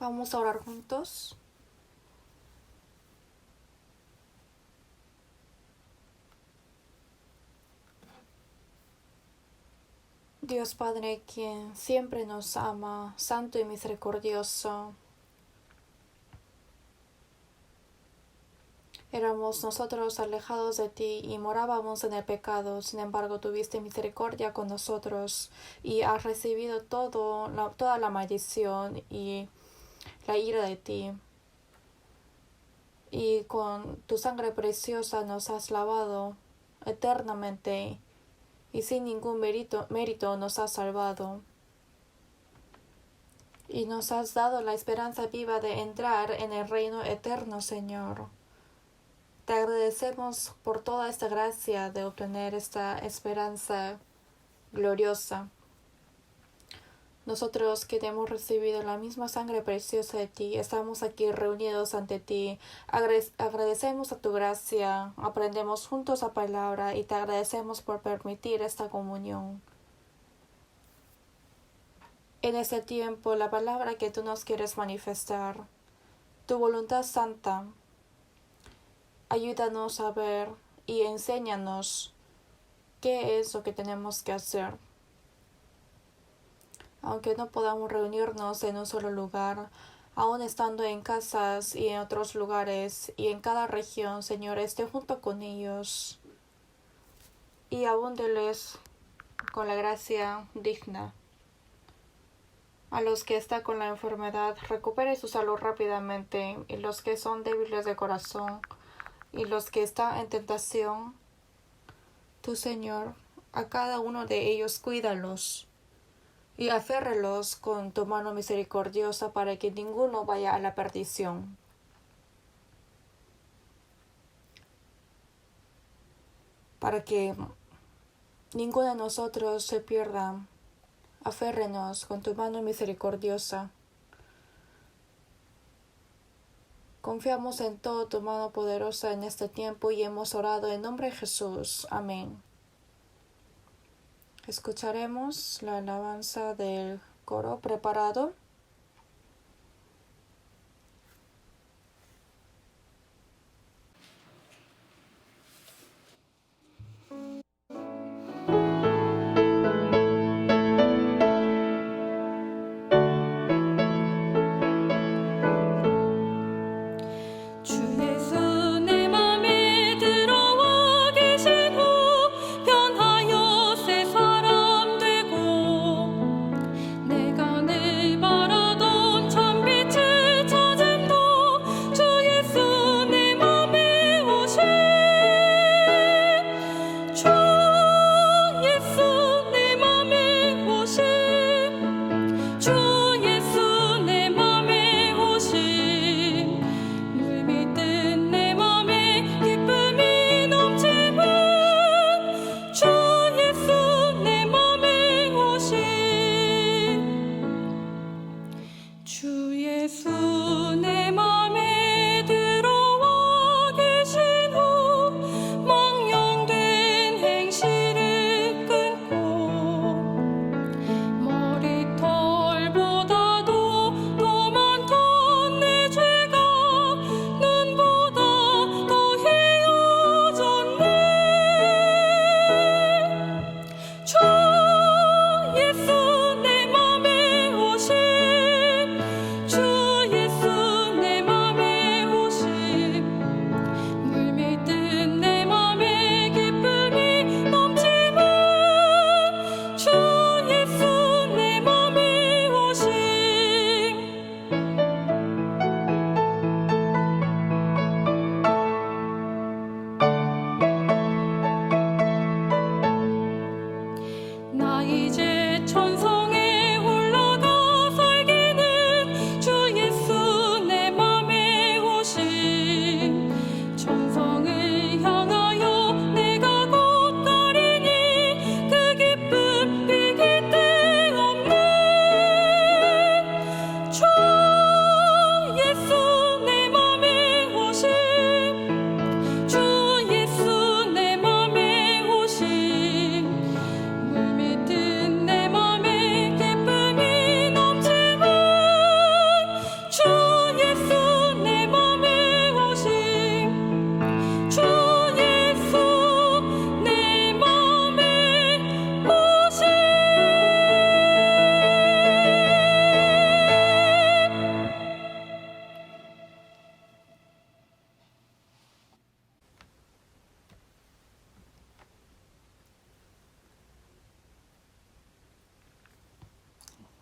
Vamos a orar juntos. Dios Padre, quien siempre nos ama, santo y misericordioso, éramos nosotros alejados de ti y morábamos en el pecado. Sin embargo, tuviste misericordia con nosotros y has recibido toda la maldición y la ira de ti. Y con tu sangre preciosa nos has lavado eternamente y sin ningún mérito nos has salvado. Y nos has dado la esperanza viva de entrar en el reino eterno, Señor. Te agradecemos por toda esta gracia de obtener esta esperanza gloriosa. Nosotros que hemos recibido la misma sangre preciosa de ti, estamos aquí reunidos ante ti. Agradecemos a tu gracia, aprendemos juntos la palabra y te agradecemos por permitir esta comunión. En este tiempo, la palabra que tú nos quieres manifestar, tu voluntad santa, ayúdanos a ver y enséñanos qué es lo que tenemos que hacer. Aunque no podamos reunirnos en un solo lugar, aun estando en casas y en otros lugares y en cada región, Señor, esté junto con ellos y abúndeles con la gracia digna. A los que están con la enfermedad, recupere su salud rápidamente, y los que son débiles de corazón y los que están en tentación, tú, Señor, a cada uno de ellos cuídalos y aférralos con tu mano misericordiosa para que ninguno vaya a la perdición. Para que ninguno de nosotros se pierda, aférrenos con tu mano misericordiosa. Confiamos en todo tu mano poderosa en este tiempo y hemos orado en nombre de Jesús. Amén. Escucharemos la alabanza del coro preparado. 내가 내 발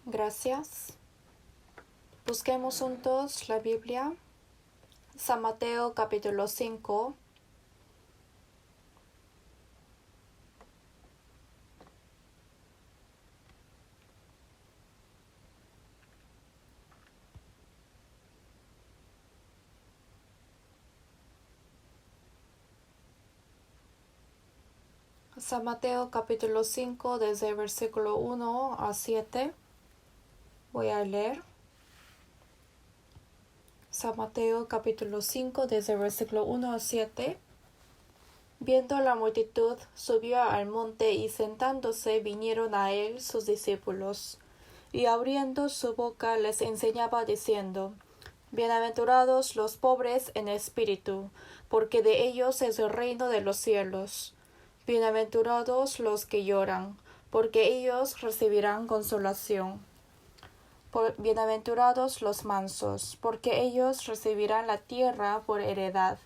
Gracias. Busquemos juntos la Biblia. San Mateo capítulo 5. San Mateo capítulo 5 desde el versículo 1 a 7. Voy a leer. San Mateo capítulo 5 desde el versículo 1 a 7. Viendo la multitud, subió al monte y sentándose vinieron a él sus discípulos. Y abriendo su boca les enseñaba diciendo: Bienaventurados los pobres en espíritu, porque de ellos es el reino de los cielos. Bienaventurados los que lloran, porque ellos recibirán consolación. Bienaventurados los mansos, porque ellos recibirán la tierra por heredad.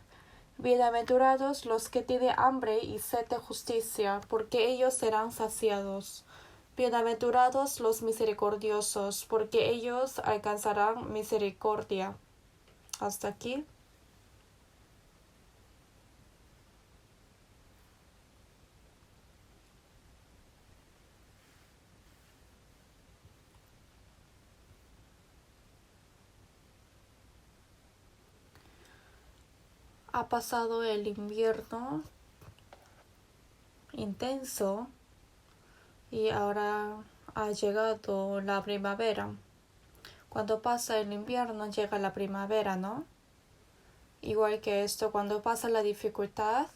Bienaventurados los que tienen hambre y sed de justicia, porque ellos serán saciados. Bienaventurados los misericordiosos, porque ellos alcanzarán misericordia. Hasta aquí. Ha pasado el invierno intenso y ahora ha llegado la primavera. Cuando pasa el invierno llega la primavera, ¿no? Igual que esto, cuando pasa la dificultad,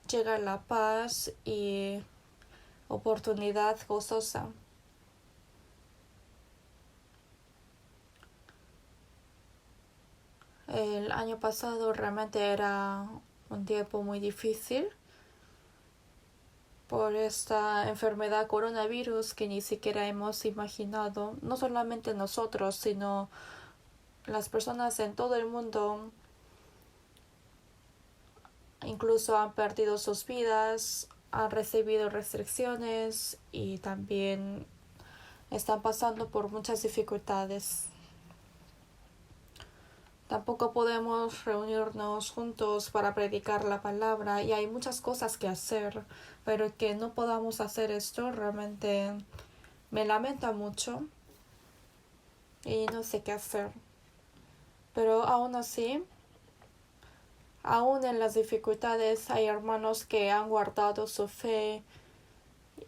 llega la paz y oportunidad gozosa. El año pasado realmente era un tiempo muy difícil por esta enfermedad coronavirus que ni siquiera hemos imaginado, no solamente nosotros, sino las personas en todo el mundo incluso han perdido sus vidas, han recibido restricciones y también están pasando por muchas dificultades. Tampoco podemos reunirnos juntos para predicar la palabra y hay muchas cosas que hacer, pero que no podamos hacer esto realmente me lamenta mucho y no sé qué hacer. Pero aún así, aún en las dificultades hay hermanos que han guardado su fe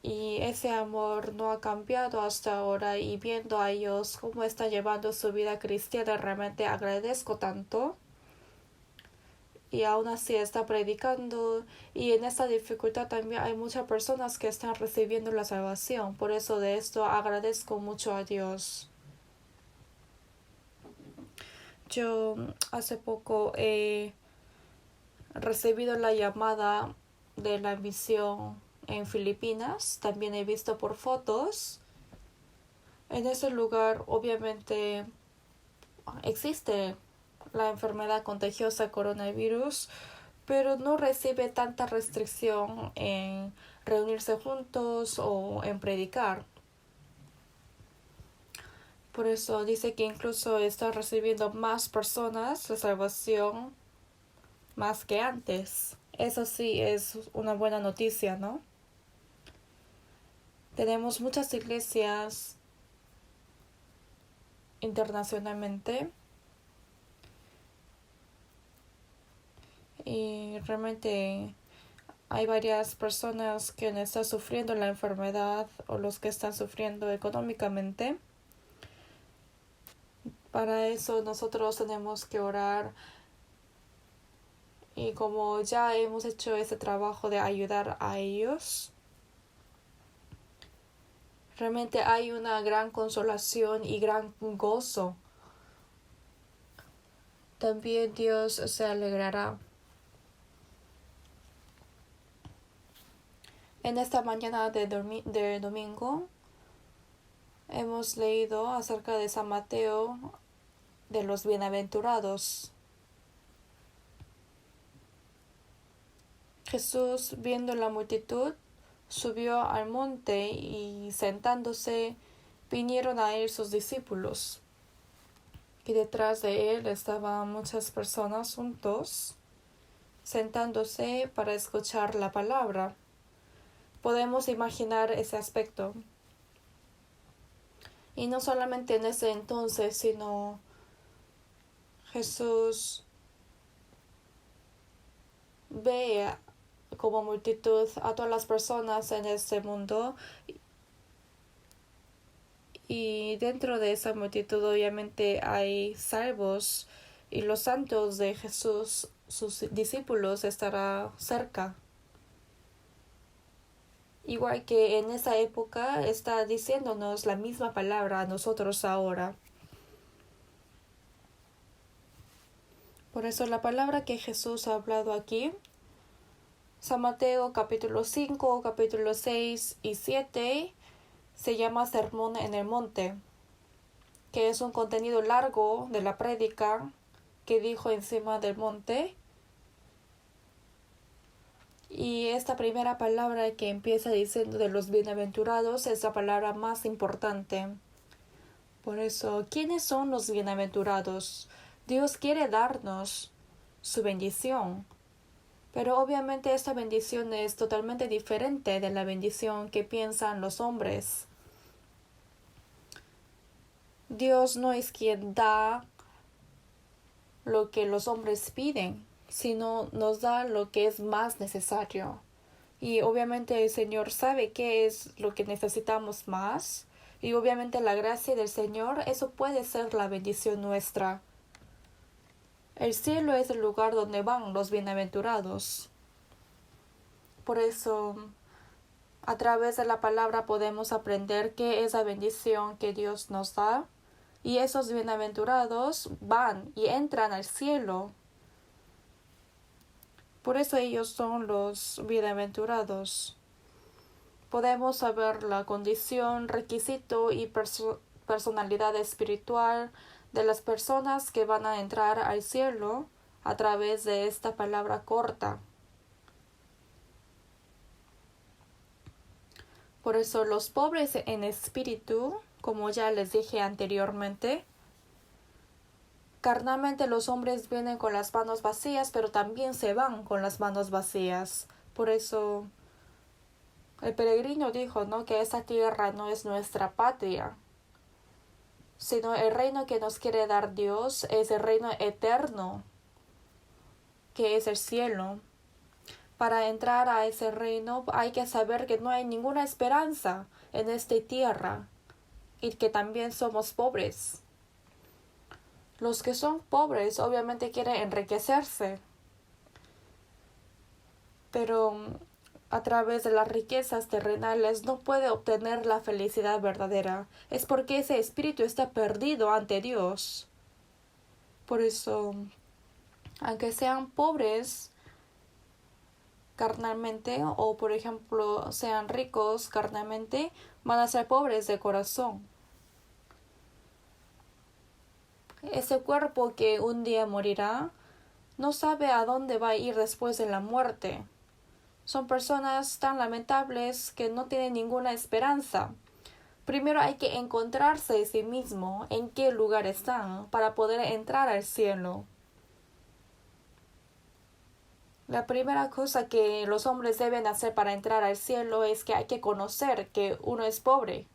y ese amor no ha cambiado hasta ahora, y viendo a ellos cómo están llevando su vida cristiana realmente agradezco tanto. Y aún así está predicando, y en esta dificultad también hay muchas personas que están recibiendo la salvación. Por eso de esto agradezco mucho a Dios. Yo hace poco he recibido la llamada de la misión en Filipinas. También he visto por fotos. En ese lugar obviamente existe la enfermedad contagiosa coronavirus, pero no recibe tanta restricción en reunirse juntos o en predicar. Por eso dice que incluso está recibiendo más personas la salvación más que antes. Eso sí es una buena noticia, ¿no? Tenemos muchas iglesias internacionalmente y realmente hay varias personas que están sufriendo la enfermedad o los que están sufriendo económicamente. Para eso nosotros tenemos que orar, y como ya hemos hecho ese trabajo de ayudar a ellos, realmente hay una gran consolación y gran gozo. También Dios se alegrará. En esta mañana de domingo hemos leído acerca de San Mateo, de los bienaventurados. Jesús, viendo la multitud, subió al monte y sentándose vinieron a él sus discípulos, y detrás de él estaban muchas personas juntos, sentándose para escuchar la palabra. Podemos imaginar ese aspecto. Y no solamente en ese entonces, sino Jesús ve como multitud a todas las personas en este mundo, y dentro de esa multitud obviamente hay salvos, y los santos de Jesús, sus discípulos, estarán cerca. Igual que en esa época está diciéndonos la misma palabra a nosotros ahora. Por eso la palabra que Jesús ha hablado aquí, San Mateo capítulo 5, capítulo 6 y 7, se llama Sermón en el Monte, que es un contenido largo de la prédica que dijo encima del monte. Y esta primera palabra que empieza diciendo de los bienaventurados es la palabra más importante. Por eso, ¿quiénes son los bienaventurados? Dios quiere darnos su bendición, pero obviamente esta bendición es totalmente diferente de la bendición que piensan los hombres. Dios no es quien da lo que los hombres piden, sino nos da lo que es más necesario. Y obviamente el Señor sabe qué es lo que necesitamos más. Y obviamente la gracia del Señor, eso puede ser la bendición nuestra. El cielo es el lugar donde van los bienaventurados. Por eso, a través de la palabra podemos aprender qué es la bendición que Dios nos da. Y esos bienaventurados van y entran al cielo. Por eso ellos son los bienaventurados. Podemos saber la condición, requisito y personalidad espiritual de las personas que van a entrar al cielo a través de esta palabra corta. Por eso los pobres en espíritu, como ya les dije anteriormente, carnalmente los hombres vienen con las manos vacías, pero también se van con las manos vacías. Por eso el peregrino dijo, ¿no?, que esa tierra no es nuestra patria, sino el reino que nos quiere dar Dios es el reino eterno, que es el cielo. Para entrar a ese reino hay que saber que no hay ninguna esperanza en esta tierra y que también somos pobres. Los que son pobres obviamente quieren enriquecerse, pero a través de las riquezas terrenales no puede obtener la felicidad verdadera. Es porque ese espíritu está perdido ante Dios. Por eso, aunque sean pobres carnalmente, o por ejemplo sean ricos carnalmente, van a ser pobres de corazón. Ese cuerpo que un día morirá no sabe a dónde va a ir después de la muerte. Son personas tan lamentables que no tienen ninguna esperanza. Primero hay que encontrarse a sí mismo en qué lugar están para poder entrar al cielo. La primera cosa que los hombres deben hacer para entrar al cielo es que hay que conocer que uno es pobre.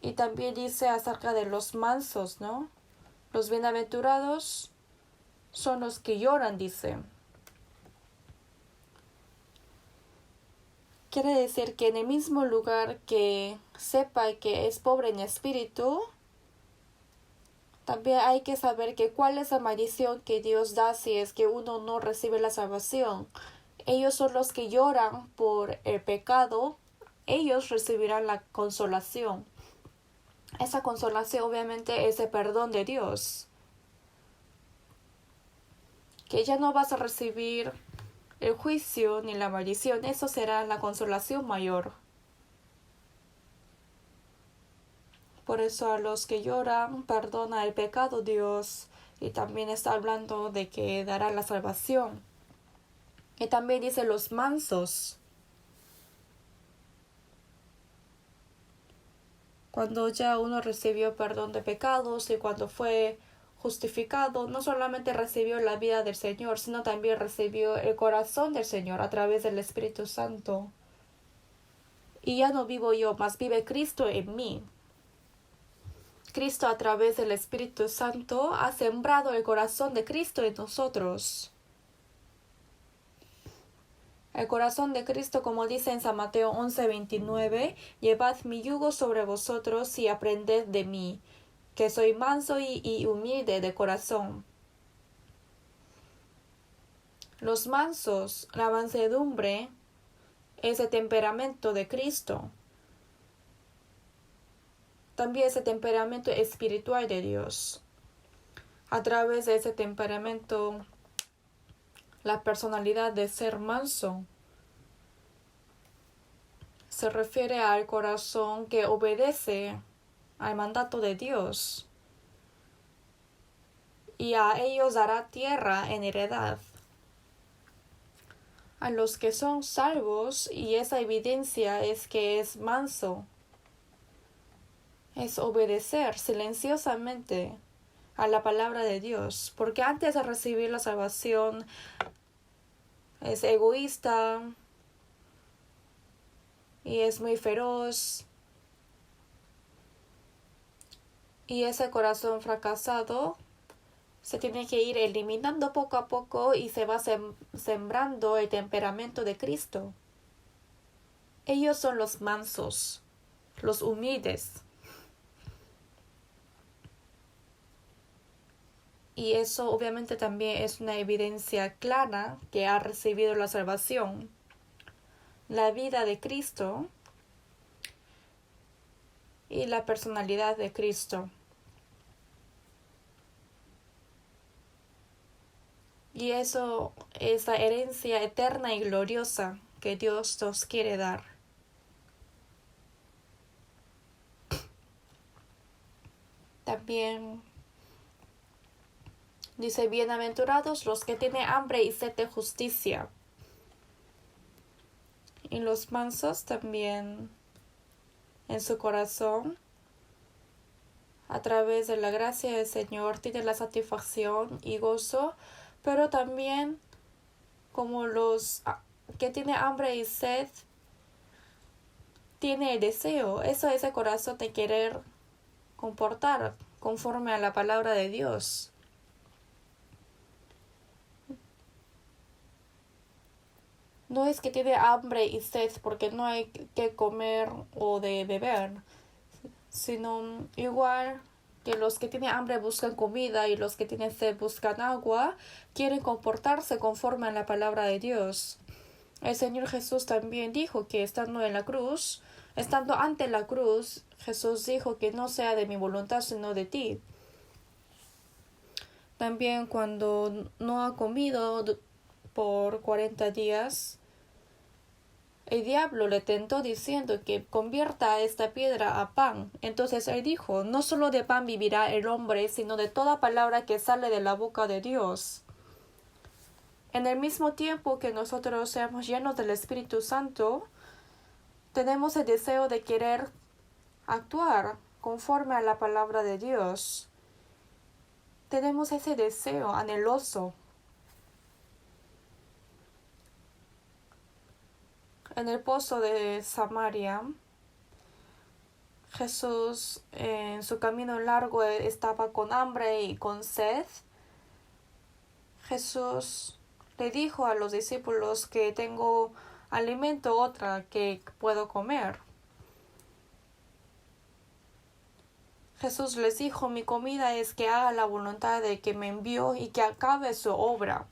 Y también dice acerca de los mansos, ¿no? Los bienaventurados son los que lloran, dice. Quiere decir que en el mismo lugar que sepa que es pobre en espíritu, también hay que saber que cuál es la maldición que Dios da si es que uno no recibe la salvación. Ellos son los que lloran por el pecado, ellos recibirán la consolación. Esa consolación obviamente es el perdón de Dios. Que ya no vas a recibir el juicio ni la maldición, eso será la consolación mayor. Por eso a los que lloran perdona el pecado Dios, y también está hablando de que dará la salvación. Y también dice los mansos. Cuando ya uno recibió perdón de pecados y cuando fue justificado, no solamente recibió la vida del Señor, sino también recibió el corazón del Señor a través del Espíritu Santo. Y ya no vivo yo, mas vive Cristo en mí. Cristo a través del Espíritu Santo ha sembrado el corazón de Cristo en nosotros. El corazón de Cristo, como dice en San Mateo 11:29, llevad mi yugo sobre vosotros y aprended de mí, que soy manso y humilde de corazón. Los mansos, la mansedumbre, es el temperamento de Cristo. También es el temperamento espiritual de Dios. A través de ese temperamento, la personalidad de ser manso se refiere al corazón que obedece al mandato de Dios, y a ellos dará tierra en heredad. A los que son salvos, y esa evidencia es que es manso, es obedecer silenciosamente a la palabra de Dios, porque antes de recibir la salvación es egoísta y es muy feroz, y ese corazón fracasado se tiene que ir eliminando poco a poco y se va sembrando el temperamento de Cristo. Ellos son los mansos, los humildes. Y eso obviamente también es una evidencia clara que ha recibido la salvación. La vida de Cristo y la personalidad de Cristo. Y eso es la herencia eterna y gloriosa que Dios nos quiere dar. También dice, bienaventurados los que tienen hambre y sed de justicia. Y los mansos también en su corazón, a través de la gracia del Señor, tienen la satisfacción y gozo, pero también como los que tienen hambre y sed, tiene el deseo, eso es el corazón de querer comportar conforme a la palabra de Dios. No es que tiene hambre y sed porque no hay que comer o de beber, sino igual que los que tienen hambre buscan comida y los que tienen sed buscan agua, quieren comportarse conforme a la palabra de Dios. El Señor Jesús también dijo que estando ante la cruz, Jesús dijo que no sea de mi voluntad sino de ti. También cuando no ha comido por 40 días, el diablo le tentó diciendo que convierta esta piedra a pan. Entonces él dijo, no solo de pan vivirá el hombre, sino de toda palabra que sale de la boca de Dios. En el mismo tiempo que nosotros seamos llenos del Espíritu Santo, tenemos el deseo de querer actuar conforme a la palabra de Dios. Tenemos ese deseo anheloso. En el pozo de Samaria, Jesús en su camino largo estaba con hambre y con sed. Jesús le dijo a los discípulos que tengo alimento otra que puedo comer. Jesús les dijo, mi comida es que haga la voluntad de que me envió y que acabe su obra.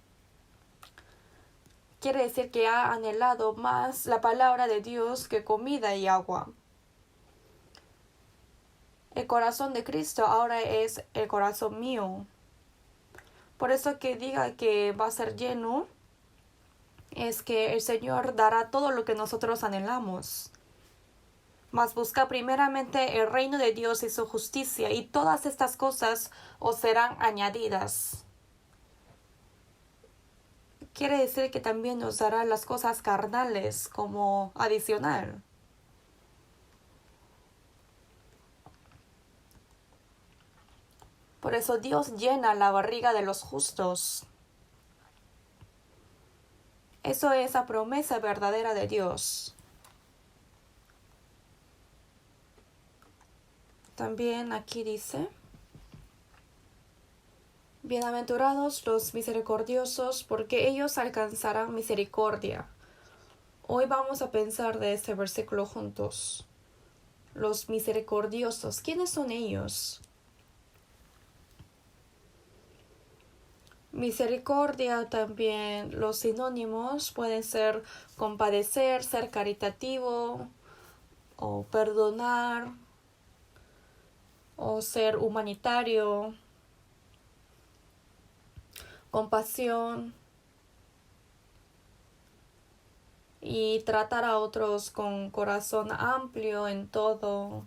Quiere decir que ha anhelado más la palabra de Dios que comida y agua. El corazón de Cristo ahora es el corazón mío. Por eso que diga que va a ser lleno, es que el Señor dará todo lo que nosotros anhelamos. Mas busca primeramente el reino de Dios y su justicia, y todas estas cosas os serán añadidas. Quiere decir que también nos dará las cosas carnales como adicional. Por eso Dios llena la barriga de los justos. Eso es la promesa verdadera de Dios. También aquí dice: bienaventurados los misericordiosos, porque ellos alcanzarán misericordia. Hoy vamos a pensar de este versículo juntos. Los misericordiosos, ¿quiénes son ellos? Misericordia también, los sinónimos pueden ser compadecer, ser caritativo, o perdonar, o ser humanitario, compasión, y tratar a otros con corazón amplio en todo.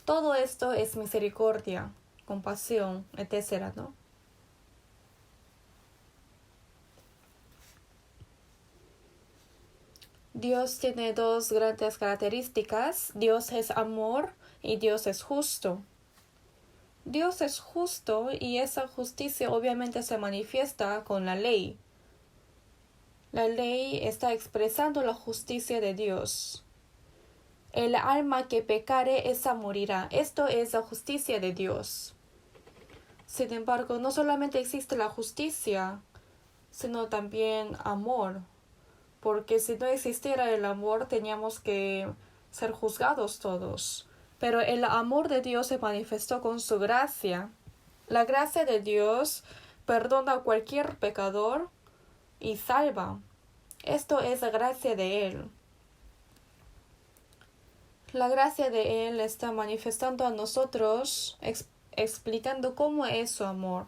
Todo esto es misericordia, compasión, etcétera, ¿no? Dios tiene dos grandes características. Dios es amor y Dios es justo. Dios es justo y esa justicia obviamente se manifiesta con la ley. La ley está expresando la justicia de Dios. El alma que pecare, esa morirá. Esto es la justicia de Dios. Sin embargo, no solamente existe la justicia, sino también amor. Porque si no existiera el amor, teníamos que ser juzgados todos. Pero el amor de Dios se manifestó con su gracia. La gracia de Dios perdona a cualquier pecador y salva. Esto es la gracia de Él. La gracia de Él está manifestando a nosotros, explicando cómo es su amor.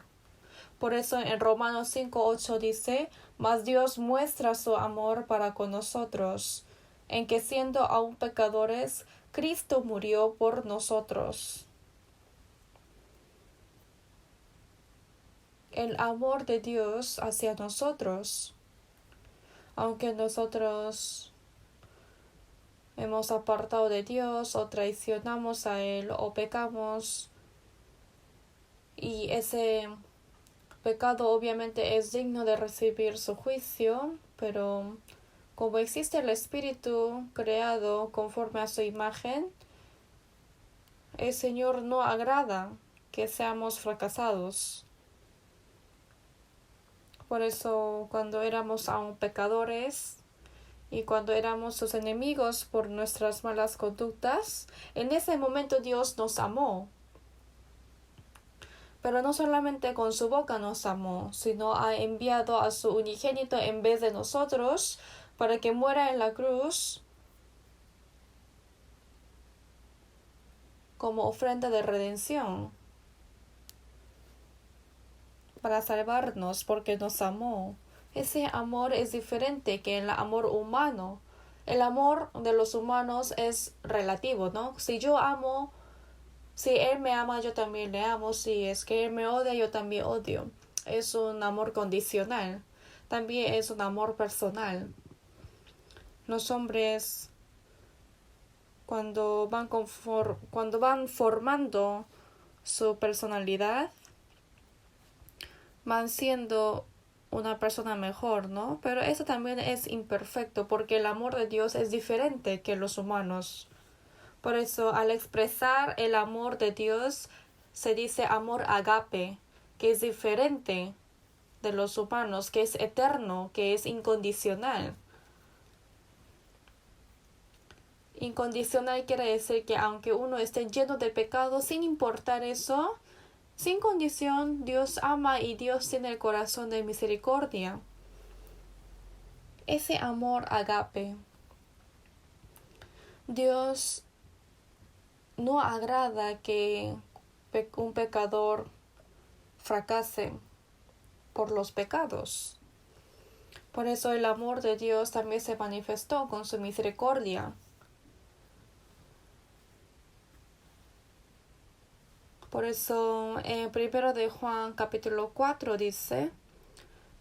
Por eso en Romanos 5:8 dice: mas Dios muestra su amor para con nosotros, en que siendo aún pecadores, Cristo murió por nosotros. El amor de Dios hacia nosotros, aunque nosotros hemos apartado de Dios o traicionamos a Él o pecamos, y ese pecado obviamente es digno de recibir su juicio, pero como existe el Espíritu creado conforme a su imagen, el Señor no agrada que seamos fracasados. Por eso cuando éramos aún pecadores y cuando éramos sus enemigos por nuestras malas conductas, en ese momento Dios nos amó. Pero no solamente con su boca nos amó, sino ha enviado a su unigénito en vez de nosotros para que muera en la cruz como ofrenda de redención, para salvarnos porque nos amó. Ese amor es diferente que el amor humano. El amor de los humanos es relativo, ¿no? Si Él me ama, yo también le amo. Si es que Él me odia, yo también odio. Es un amor condicional. También es un amor personal. Los hombres, cuando van formando su personalidad, van siendo una persona mejor, ¿no? Pero eso también es imperfecto, porque el amor de Dios es diferente que los humanos. Por eso, al expresar el amor de Dios, se dice amor agape, que es diferente de los humanos, que es eterno, que es incondicional. Incondicional quiere decir que aunque uno esté lleno de pecado, sin importar eso, sin condición, Dios ama y Dios tiene el corazón de misericordia. Ese amor agape. Dios no agrada que un pecador fracase por los pecados. Por eso el amor de Dios también se manifestó con su misericordia. Por eso en 1 de Juan capítulo 4 dice: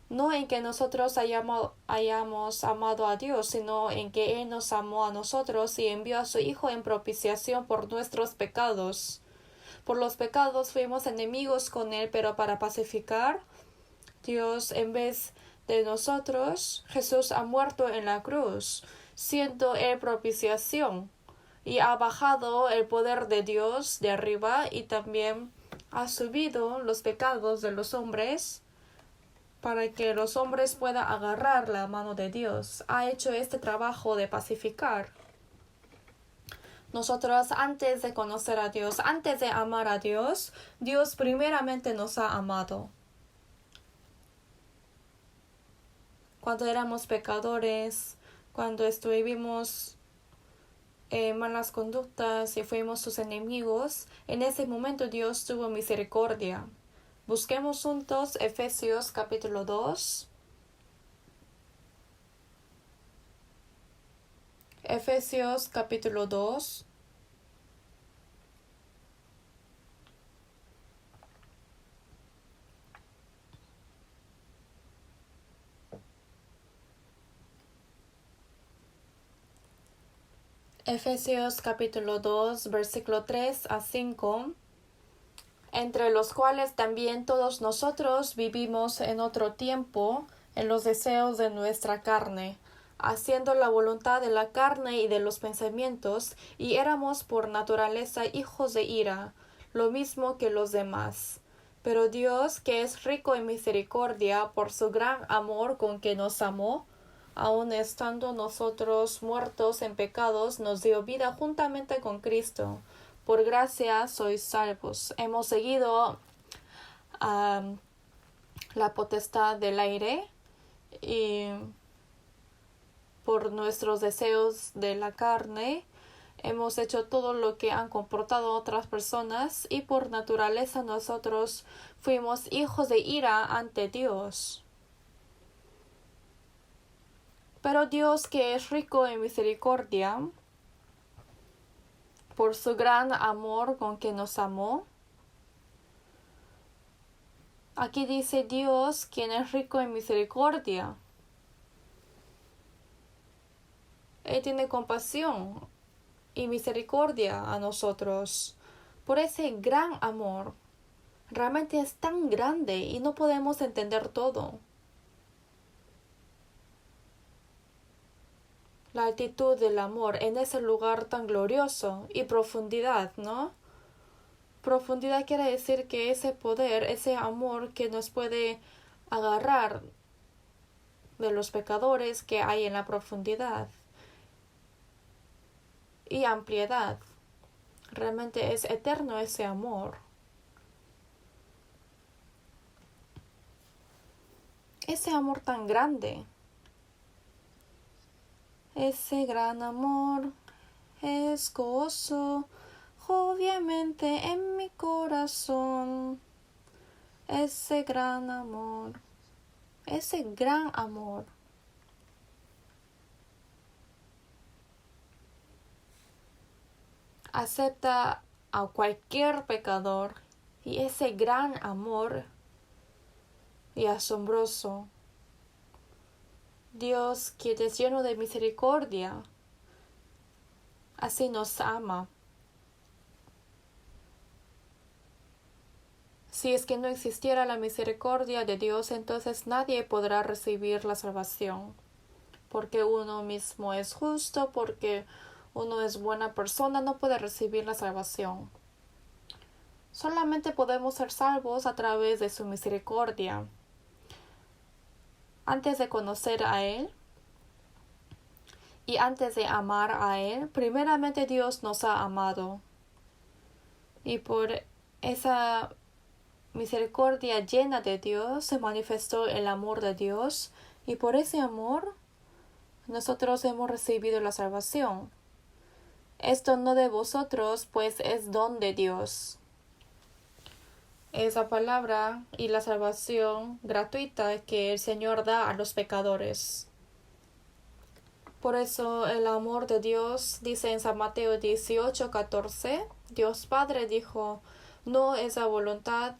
no en que nosotros hayamos amado a Dios, sino en que Él nos amó a nosotros y envió a su Hijo en propiciación por nuestros pecados. Por los pecados fuimos enemigos con Él, pero para pacificar, Dios, en vez de nosotros, Jesús ha muerto en la cruz, siendo Él propiciación, y ha bajado el poder de Dios de arriba y también ha subido los pecados de los hombres para que los hombres puedan agarrar la mano de Dios. Ha hecho este trabajo de pacificar. Nosotros, antes de conocer a Dios, antes de amar a Dios, Dios primeramente nos ha amado. Cuando éramos pecadores, cuando estuvimos en malas conductas y fuimos sus enemigos, en ese momento Dios tuvo misericordia. Busquemos juntos Efesios capítulo 2. Efesios capítulo 2. Efesios capítulo 2, versículo 3 a 5, entre los cuales también todos nosotros vivimos en otro tiempo en los deseos de nuestra carne, haciendo la voluntad de la carne y de los pensamientos, y éramos por naturaleza hijos de ira, lo mismo que los demás. Pero Dios, que es rico en misericordia, por su gran amor con que nos amó, aun estando nosotros muertos en pecados, nos dio vida juntamente con Cristo. Por gracia sois salvos. Hemos seguido la potestad del aire y por nuestros deseos de la carne hemos hecho todo lo que han comportado otras personas y por naturaleza nosotros fuimos hijos de ira ante Dios. Pero Dios, que es rico en misericordia, por su gran amor con que nos amó. Aquí dice Dios, quien es rico en misericordia. Él tiene compasión y misericordia a nosotros. Por ese gran amor, realmente es tan grande y no podemos entender todo. La altitud del amor en ese lugar tan glorioso y profundidad, ¿no? Profundidad quiere decir que ese poder, ese amor que nos puede agarrar de los pecadores que hay en la profundidad y ampliedad. Realmente es eterno ese amor. Ese amor tan grande. Ese gran amor es gozo, obviamente en mi corazón. Ese gran amor, ese gran amor. Acepta a cualquier pecador y ese gran amor y asombroso. Dios, que es lleno de misericordia, así nos ama. Si es que no existiera la misericordia de Dios, entonces nadie podrá recibir la salvación, porque uno mismo es justo, porque uno es buena persona, no puede recibir la salvación. Solamente podemos ser salvos a través de su misericordia. Antes de conocer a Él y antes de amar a Él, primeramente Dios nos ha amado. Y por esa misericordia llena de Dios se manifestó el amor de Dios, y por ese amor nosotros hemos recibido la salvación. Esto no de vosotros, pues es don de Dios. Esa palabra y la salvación gratuita que el Señor da a los pecadores. Por eso el amor de Dios dice en San Mateo 18:14, Dios Padre dijo, no es la voluntad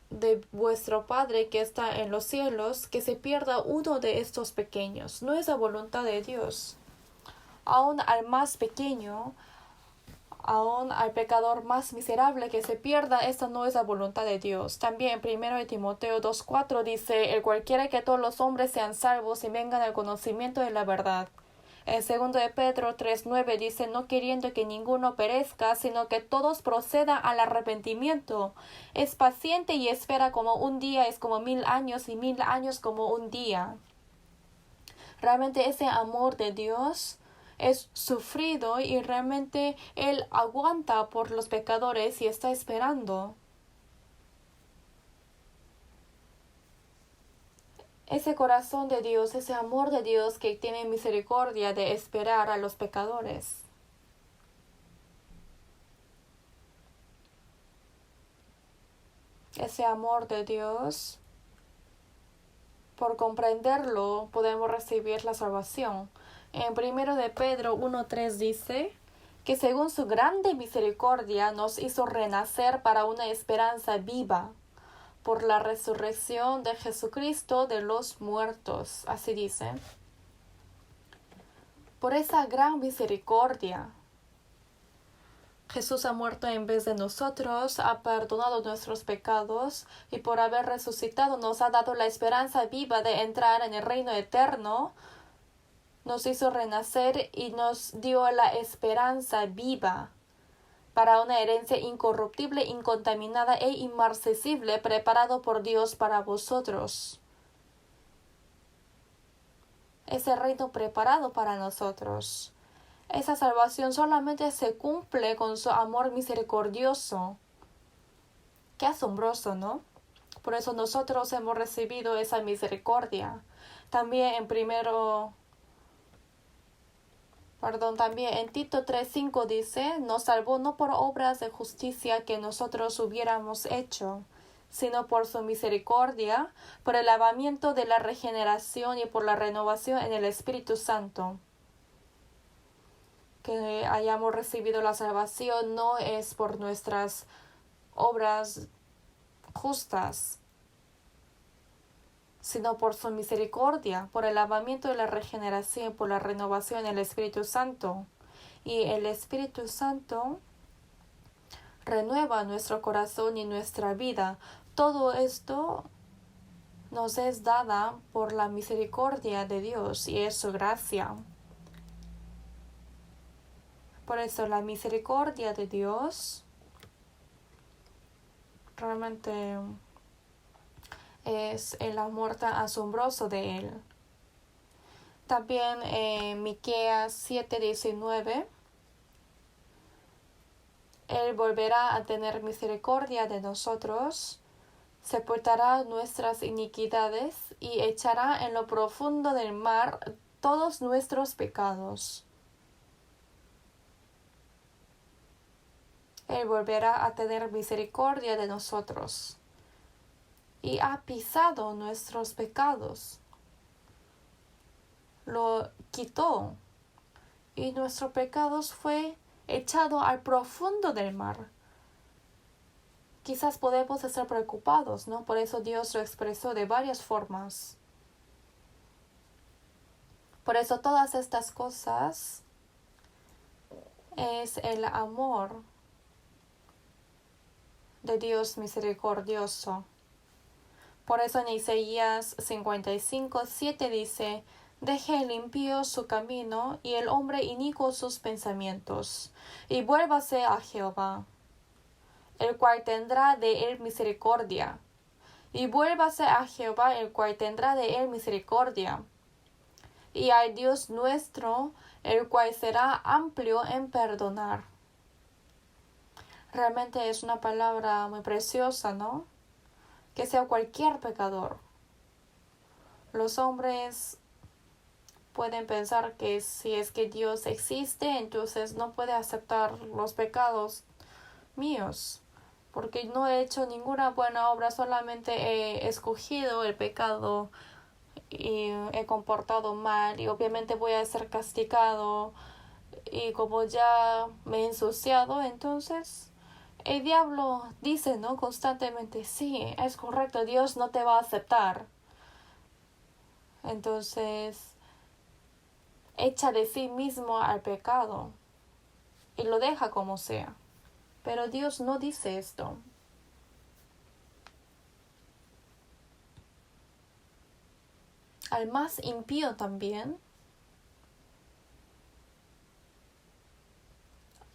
de vuestro Padre que está en los cielos que se pierda uno de estos pequeños. No es la voluntad de Dios. Aún al más pequeño, aún al pecador más miserable que se pierda, esta no es la voluntad de Dios. También en 1 Timoteo 2:4 dice, el cualquiera que todos los hombres sean salvos y vengan al conocimiento de la verdad. En 2 de Pedro 3:9 dice, no queriendo que ninguno perezca, sino que todos procedan al arrepentimiento. Es paciente y espera como un día es como 1000 años y 1000 años como un día. Realmente ese amor de Dios es sufrido y realmente Él aguanta por los pecadores y está esperando. Ese corazón de Dios, ese amor de Dios que tiene misericordia de esperar a los pecadores. Ese amor de Dios, por comprenderlo, podemos recibir la salvación. En 1 de Pedro 1:3 dice que según su grande misericordia nos hizo renacer para una esperanza viva por la resurrección de Jesucristo de los muertos. Así dice. Por esa gran misericordia, Jesús ha muerto en vez de nosotros, ha perdonado nuestros pecados y por haber resucitado nos ha dado la esperanza viva de entrar en el reino eterno. Nos hizo renacer y nos dio la esperanza viva para una herencia incorruptible, incontaminada e inmarcesible preparado por Dios para vosotros. Ese reino preparado para nosotros. Esa salvación solamente se cumple con su amor misericordioso. Qué asombroso, ¿no? Por eso nosotros hemos recibido esa misericordia. También en Tito 3:5 dice, nos salvó no por obras de justicia que nosotros hubiéramos hecho, sino por su misericordia, por el lavamiento de la regeneración y por la renovación en el Espíritu Santo. Que hayamos recibido la salvación no es por nuestras obras justas, sino por su misericordia, por el lavamiento de la regeneración, por la renovación del Espíritu Santo. Y el Espíritu Santo renueva nuestro corazón y nuestra vida. Todo esto nos es dada por la misericordia de Dios y es su gracia. Por eso la misericordia de Dios realmente es el amor tan asombroso de Él. También en Miqueas 7:19, Él volverá a tener misericordia de nosotros, sepultará nuestras iniquidades y echará en lo profundo del mar todos nuestros pecados. Él volverá a tener misericordia de nosotros y ha pisado nuestros pecados. Lo quitó y nuestros pecados fue echado al profundo del mar. Quizás podemos estar preocupados, ¿no? Por eso Dios lo expresó de varias formas. Por eso todas estas cosas es el amor de Dios misericordioso. Por eso en Isaías 55:7 dice, deje el impío su camino y el hombre inicuo sus pensamientos, y vuélvase a Jehová, el cual tendrá de él misericordia. Y vuélvase a Jehová, el cual tendrá de él misericordia. Y al Dios nuestro, el cual será amplio en perdonar. Realmente es una palabra muy preciosa, ¿no? Que sea cualquier pecador. Los hombres pueden pensar que si es que Dios existe, entonces no puede aceptar los pecados míos, porque no he hecho ninguna buena obra, solamente he escogido el pecado y he comportado mal y obviamente voy a ser castigado y como ya me he ensuciado, entonces el diablo dice, ¿no? Constantemente, sí, es correcto, Dios no te va a aceptar. Entonces echa de sí mismo al pecado. y lo deja como sea. Pero Dios no dice esto. Al más impío también,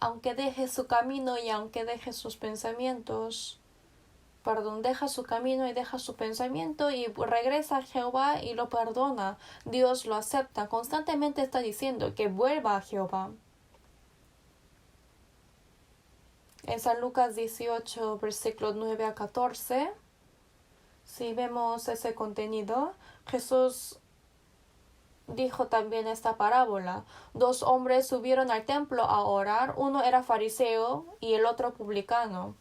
aunque deje su camino y aunque deje sus pensamientos, deja su camino y deja su pensamiento y regresa a Jehová y lo perdona. Dios lo acepta. Constantemente está diciendo que vuelva a Jehová. En San Lucas 18, versículos 9 a 14, si vemos ese contenido, Jesús dijo también esta parábola. 2 hombres subieron al templo a orar. Uno era fariseo y el otro publicano.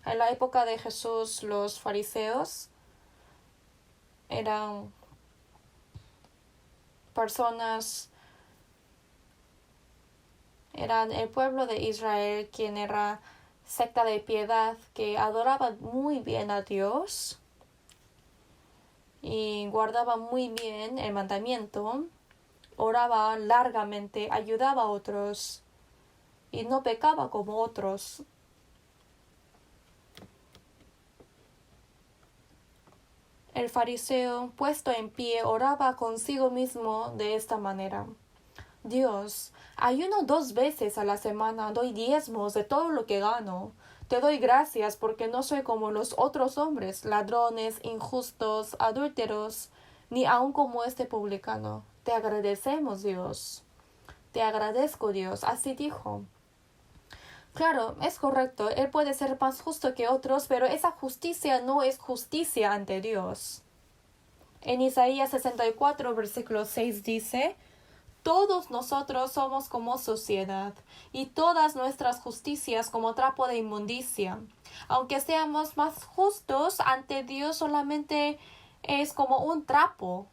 En la época de Jesús, los fariseos eran eran el pueblo de Israel, quien era secta de piedad, que adoraba muy bien a Dios y guardaba muy bien el mandamiento, oraba largamente, ayudaba a otros y no pecaba como otros. El fariseo, puesto en pie, oraba consigo mismo de esta manera: Dios, ayuno 2 veces a la semana, doy diezmos de todo lo que gano. Te doy gracias porque no soy como los otros hombres, ladrones, injustos, adúlteros, ni aun como este publicano. Te agradecemos, Dios. Te agradezco, Dios. Así dijo. Claro, es correcto, él puede ser más justo que otros, pero esa justicia no es justicia ante Dios. En Isaías 64, versículo 6 dice: todos nosotros somos como suciedad, y todas nuestras justicias como trapo de inmundicia. Aunque seamos más justos ante Dios, solamente es como un trapo.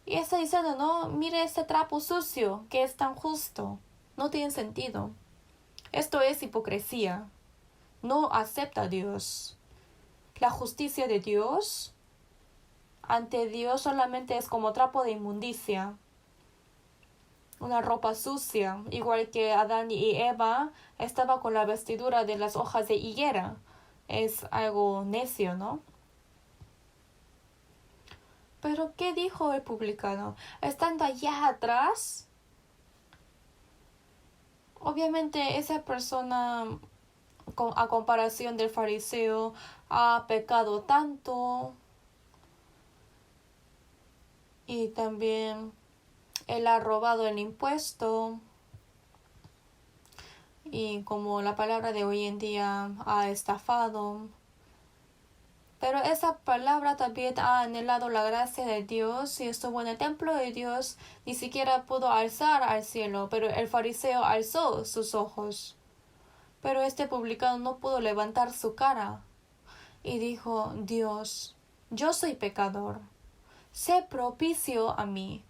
Y está diciendo, no, mire ese trapo sucio que es tan justo. No tiene sentido. Esto es hipocresía. No acepta a Dios. La justicia de Dios ante Dios solamente es como trapo de inmundicia. Una ropa sucia, igual que Adán y Eva estaba con la vestidura de las hojas de higuera. Es algo necio, ¿no? Pero ¿qué dijo el publicano? Estando allá atrás, obviamente esa persona, a comparación del fariseo, ha pecado tanto y también él ha robado el impuesto y, como la palabra de hoy en día, ha estafado. Pero esa palabra también ha anhelado la gracia de Dios y estuvo en el templo de Dios, ni siquiera pudo alzar al cielo, pero el fariseo alzó sus ojos. Pero este publicano no pudo levantar su cara y dijo: Dios, yo soy pecador, sé propicio a mí.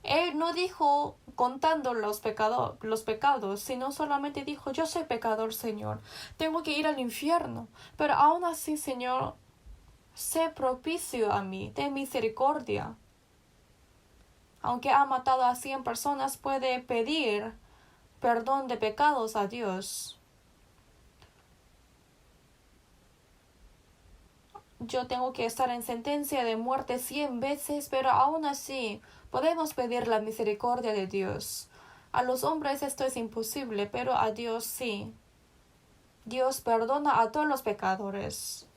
Él no dijo contando los pecados, sino solamente dijo: yo soy pecador, Señor, tengo que ir al infierno, pero aún así, Señor, sé propicio a mí, ten misericordia. Aunque ha matado a 100 personas, puede pedir perdón de pecados a Dios. Yo tengo que estar en sentencia de muerte 100 veces, pero aún así podemos pedir la misericordia de Dios. A los hombres esto es imposible, pero a Dios sí. Dios perdona a todos los pecadores.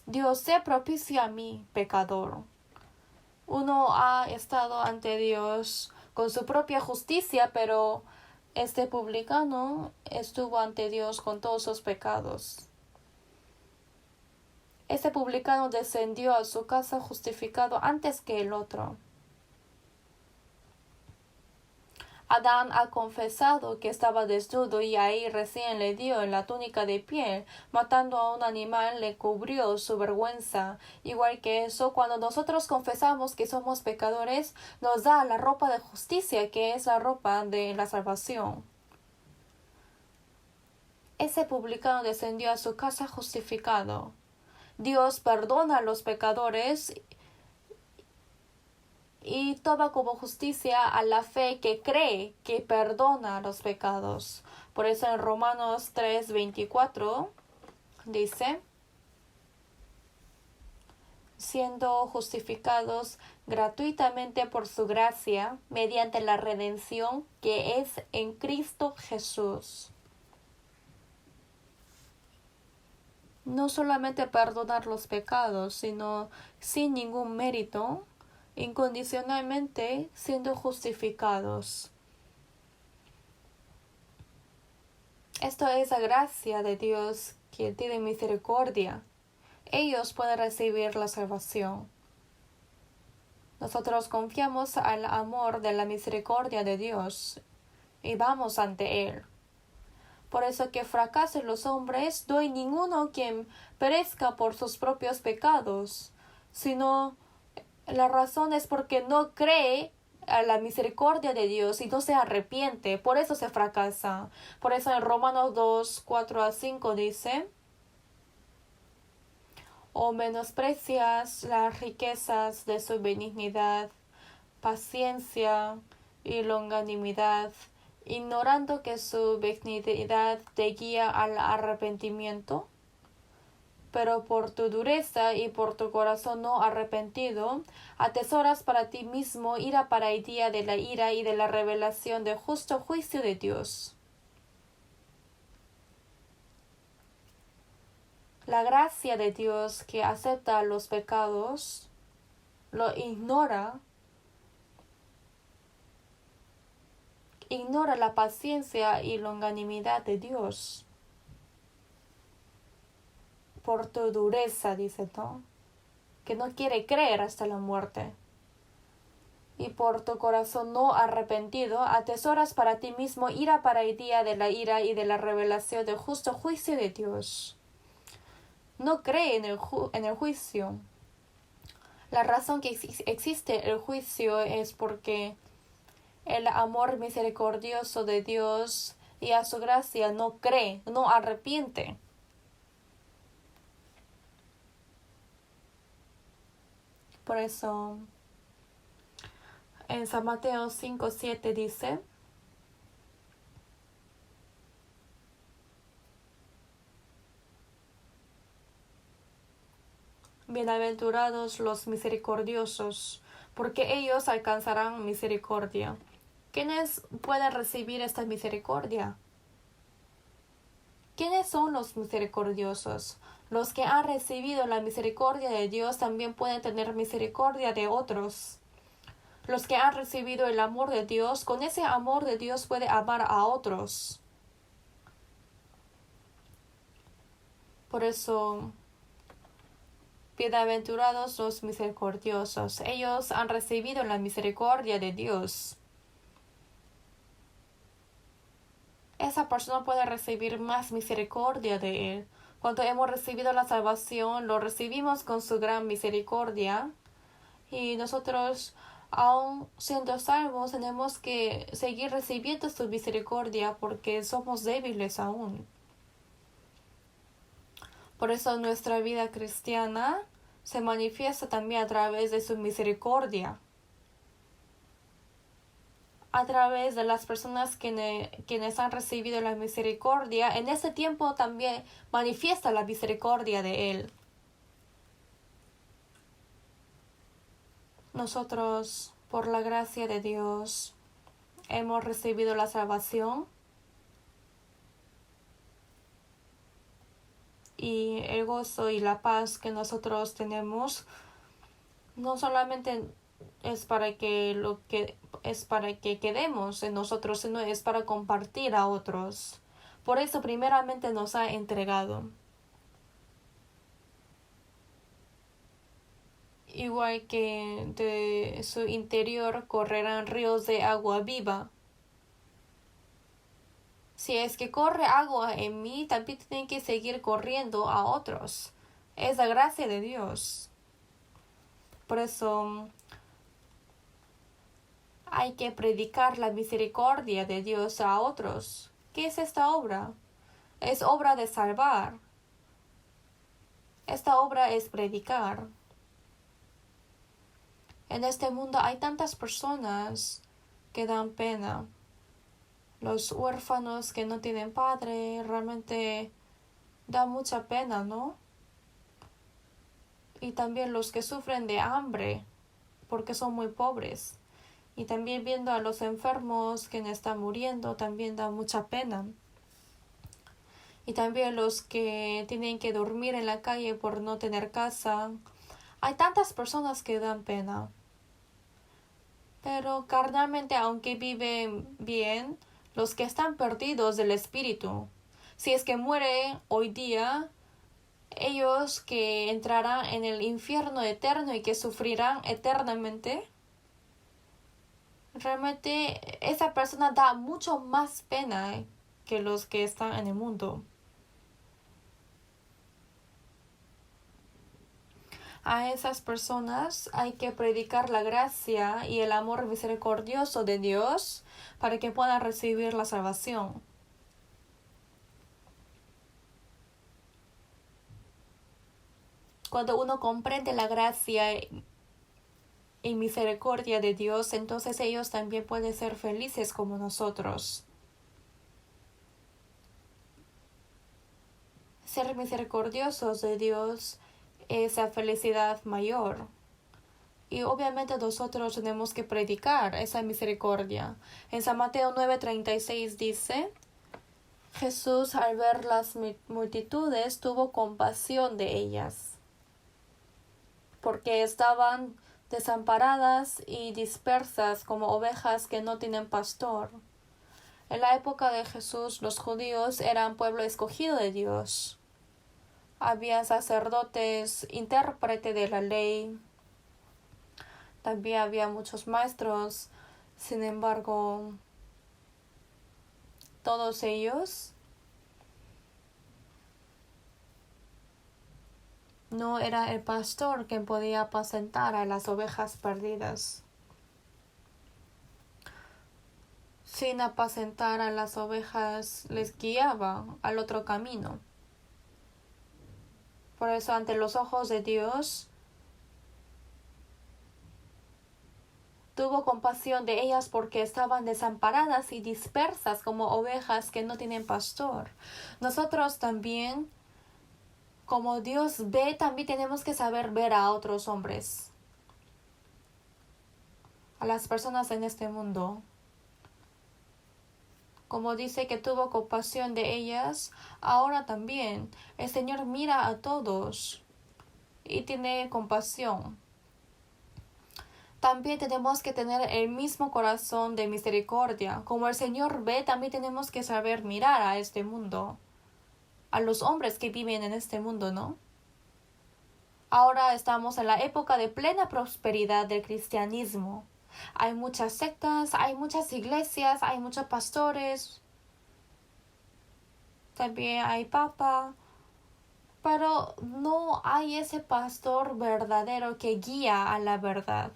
Dios, sé propicio a mí, pecador. Uno ha estado ante Dios con su propia justicia, pero este publicano estuvo ante Dios con todos sus pecados. Este publicano descendió a su casa justificado antes que el otro. Adán ha confesado que estaba desnudo y ahí recién le dio en la túnica de piel, matando a un animal le cubrió su vergüenza. Igual que eso, cuando nosotros confesamos que somos pecadores, nos da la ropa de justicia, que es la ropa de la salvación. Ese publicano descendió a su casa justificado. Dios perdona a los pecadores y toma como justicia a la fe que cree que perdona los pecados. Por eso en Romanos 3:24 dice, siendo justificados gratuitamente por su gracia mediante la redención que es en Cristo Jesús. No solamente perdonar los pecados, sino sin ningún mérito, incondicionalmente siendo justificados. Esto es la gracia de Dios que tiene misericordia. Ellos pueden recibir la salvación. Nosotros confiamos al amor de la misericordia de Dios y vamos ante Él. Por eso que fracasen los hombres, no hay ninguno quien perezca por sus propios pecados, sino la razón es porque no cree a la misericordia de Dios y no se arrepiente, por eso se fracasa. Por eso en Romanos 2:4-5 dice, o menosprecias las riquezas de su benignidad, paciencia y longanimidad, ignorando que su benignidad te guía al arrepentimiento. Pero por tu dureza y por tu corazón no arrepentido, atesoras para ti mismo ira para el día de la ira y de la revelación del justo juicio de Dios. La gracia de Dios que acepta los pecados, lo ignora la paciencia y longanimidad de Dios. Por tu dureza, dice, ¿no? Que no quiere creer hasta la muerte. Y por tu corazón no arrepentido, atesoras para ti mismo ira para el día de la ira y de la revelación del justo juicio de Dios. No cree en el juicio. La razón que existe el juicio es porque el amor misericordioso de Dios y a su gracia no cree, no arrepiente. Por eso en San Mateo 5:7 dice, bienaventurados los misericordiosos, porque ellos alcanzarán misericordia. ¿Quiénes pueden recibir esta misericordia? ¿Quiénes son los misericordiosos? Los que han recibido la misericordia de Dios también pueden tener misericordia de otros. Los que han recibido el amor de Dios, con ese amor de Dios puede amar a otros. Por eso, bienaventurados los misericordiosos. Ellos han recibido la misericordia de Dios. Esa persona puede recibir más misericordia de Él. Cuando hemos recibido la salvación, lo recibimos con su gran misericordia. Y nosotros, aun siendo salvos, tenemos que seguir recibiendo su misericordia porque somos débiles aún. Por eso nuestra vida cristiana se manifiesta también a través de su misericordia. A través de las personas quienes han recibido la misericordia, en ese tiempo también manifiesta la misericordia de Él. Nosotros, por la gracia de Dios, hemos recibido la salvación y el gozo y la paz que nosotros tenemos no solamente es para que quedemos en nosotros, sino es para compartir a otros. Por eso primeramente nos ha entregado. Igual que de su interior correrán ríos de agua viva. Si es que corre agua en mí, también tienen que seguir corriendo a otros. Es la gracia de Dios. Por eso hay que predicar la misericordia de Dios a otros. ¿Qué es esta obra? Es obra de salvar. Esta obra es predicar. En este mundo hay tantas personas que dan pena. Los huérfanos que no tienen padre realmente da mucha pena, ¿no? Y también los que sufren de hambre porque son muy pobres. Y también viendo a los enfermos que están muriendo también da mucha pena. Y también los que tienen que dormir en la calle por no tener casa. Hay tantas personas que dan pena. Pero carnalmente, aunque viven bien, los que están perdidos del espíritu, si es que mueren hoy día, ellos que entrarán en el infierno eterno y que sufrirán eternamente, realmente esa persona da mucho más pena que los que están en el mundo. A esas personas hay que predicar la gracia y el amor misericordioso de Dios para que puedan recibir la salvación. Cuando uno comprende la gracia y misericordia de Dios, entonces ellos también pueden ser felices como nosotros. Ser misericordiosos de Dios es la felicidad mayor. Y obviamente nosotros tenemos que predicar esa misericordia. En San Mateo 9:36 dice: Jesús, al ver las multitudes, tuvo compasión de ellas, porque estaban desamparadas y dispersas como ovejas que no tienen pastor. En la época de Jesús, los judíos eran pueblo escogido de Dios. Había sacerdotes, intérprete de la ley. También había muchos maestros. Sin embargo, todos ellos no era el pastor quien podía apacentar a las ovejas perdidas. Sin apacentar a las ovejas, les guiaba al otro camino. Por eso, ante los ojos de Dios, tuvo compasión de ellas porque estaban desamparadas y dispersas como ovejas que no tienen pastor. Nosotros también, como Dios ve, también tenemos que saber ver a otros hombres, a las personas en este mundo. Como dice que tuvo compasión de ellas, ahora también el Señor mira a todos y tiene compasión. También tenemos que tener el mismo corazón de misericordia. Como el Señor ve, también tenemos que saber mirar a este mundo, a los hombres que viven en este mundo, ¿no? Ahora estamos en la época de plena prosperidad del cristianismo. Hay muchas sectas, hay muchas iglesias, hay muchos pastores. También hay papa. Pero no hay ese pastor verdadero que guía a la verdad.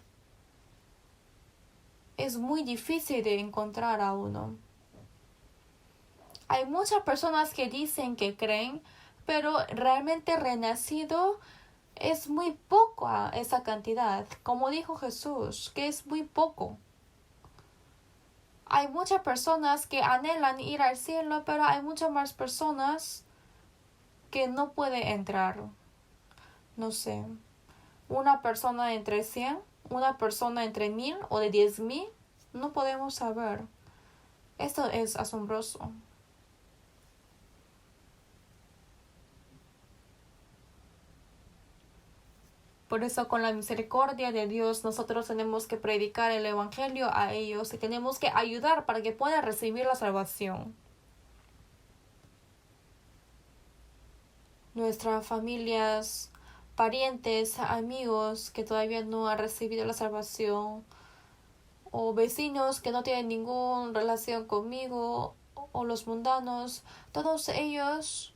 Es muy difícil de encontrar a uno. Hay muchas personas que dicen que creen, pero realmente renacido es muy poco esa cantidad. Como dijo Jesús, que es muy poco. Hay muchas personas que anhelan ir al cielo, pero hay muchas más personas que no pueden entrar. No sé, una persona entre 100, una persona entre 1000 o de 10,000, no podemos saber. Esto es asombroso. Por eso, con la misericordia de Dios, nosotros tenemos que predicar el Evangelio a ellos y tenemos que ayudar para que puedan recibir la salvación. Nuestras familias, parientes, amigos que todavía no han recibido la salvación, o vecinos que no tienen ninguna relación conmigo, o los mundanos, todos ellos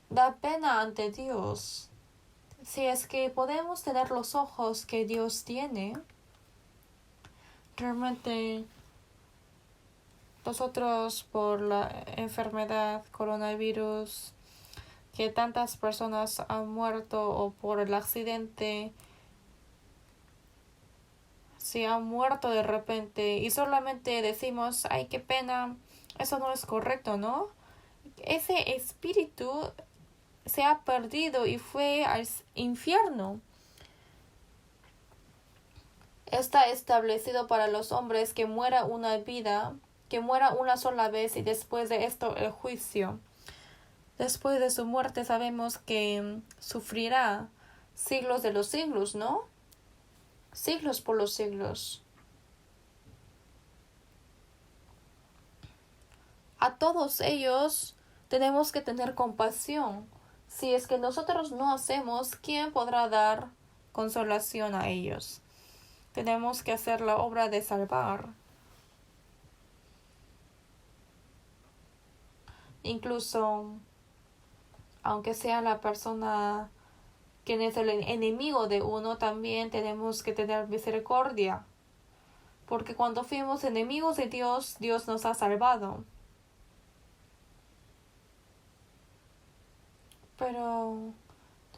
da pena ante Dios. Si es que podemos tener los ojos que Dios tiene, realmente nosotros por la enfermedad coronavirus, que tantas personas han muerto o por el accidente, si ha muerto de repente y solamente decimos, ay, qué pena, eso no es correcto, ¿no? Ese espíritu se ha perdido y fue al infierno. Está establecido para los hombres que muera una vida, que muera una sola vez y después de esto el juicio. Después de su muerte sabemos que sufrirá siglos de los siglos, ¿no? Siglos por los siglos. A todos ellos tenemos que tener compasión. Si es que nosotros no hacemos, ¿quién podrá dar consolación a ellos? Tenemos que hacer la obra de salvar. Incluso, aunque sea la persona quien es el enemigo de uno, también tenemos que tener misericordia. Porque cuando fuimos enemigos de Dios, Dios nos ha salvado. Pero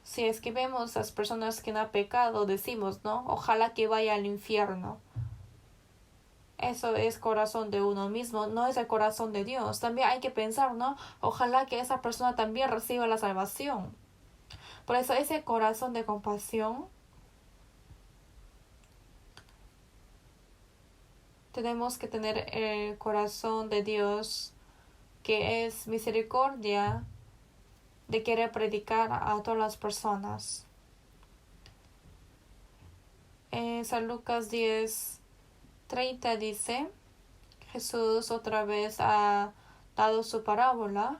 si es que vemos a las personas que han pecado, decimos, ¿no? Ojalá que vaya al infierno. Eso es corazón de uno mismo, no es el corazón de Dios. También hay que pensar, ¿no? Ojalá que esa persona también reciba la salvación. Por eso ese corazón de compasión tenemos que tener el corazón de Dios, que es misericordia, de querer predicar a todas las personas. En San Lucas 10:30 dice, Jesús otra vez ha dado su parábola.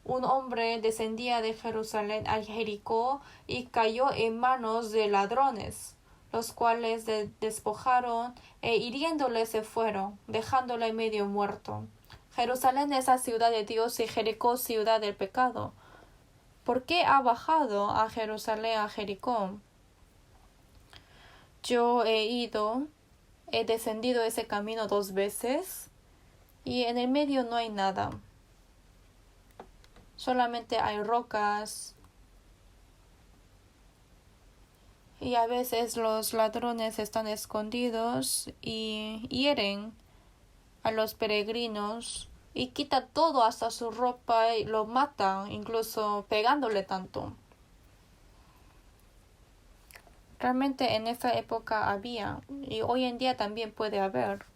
Un hombre descendía de Jerusalén a Jericó y cayó en manos de ladrones, los cuales le despojaron e hiriéndole se fueron, dejándole medio muerto. Jerusalén es la ciudad de Dios y Jericó ciudad del pecado. ¿Por qué ha bajado a Jerusalén a Jericó? Yo he descendido ese camino 2 veces y en el medio no hay nada. Solamente hay rocas y a veces los ladrones están escondidos y hieren a los peregrinos y quitan todo hasta su ropa y lo matan, incluso pegándole tanto. Realmente en esa época había y hoy en día también puede haber.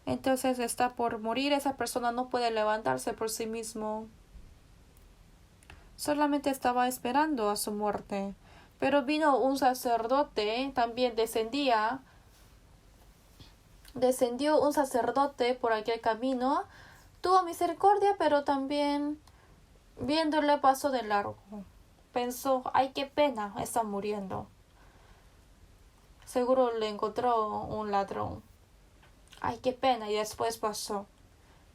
Entonces está por morir, esa persona no puede levantarse por sí mismo. Solamente estaba esperando a su muerte. Pero vino un sacerdote, también descendió un sacerdote por aquel camino, tuvo misericordia, pero también viéndole pasó de largo. Pensó, ay, qué pena, está muriendo. Seguro le encontró un ladrón. Ay, qué pena, y después pasó.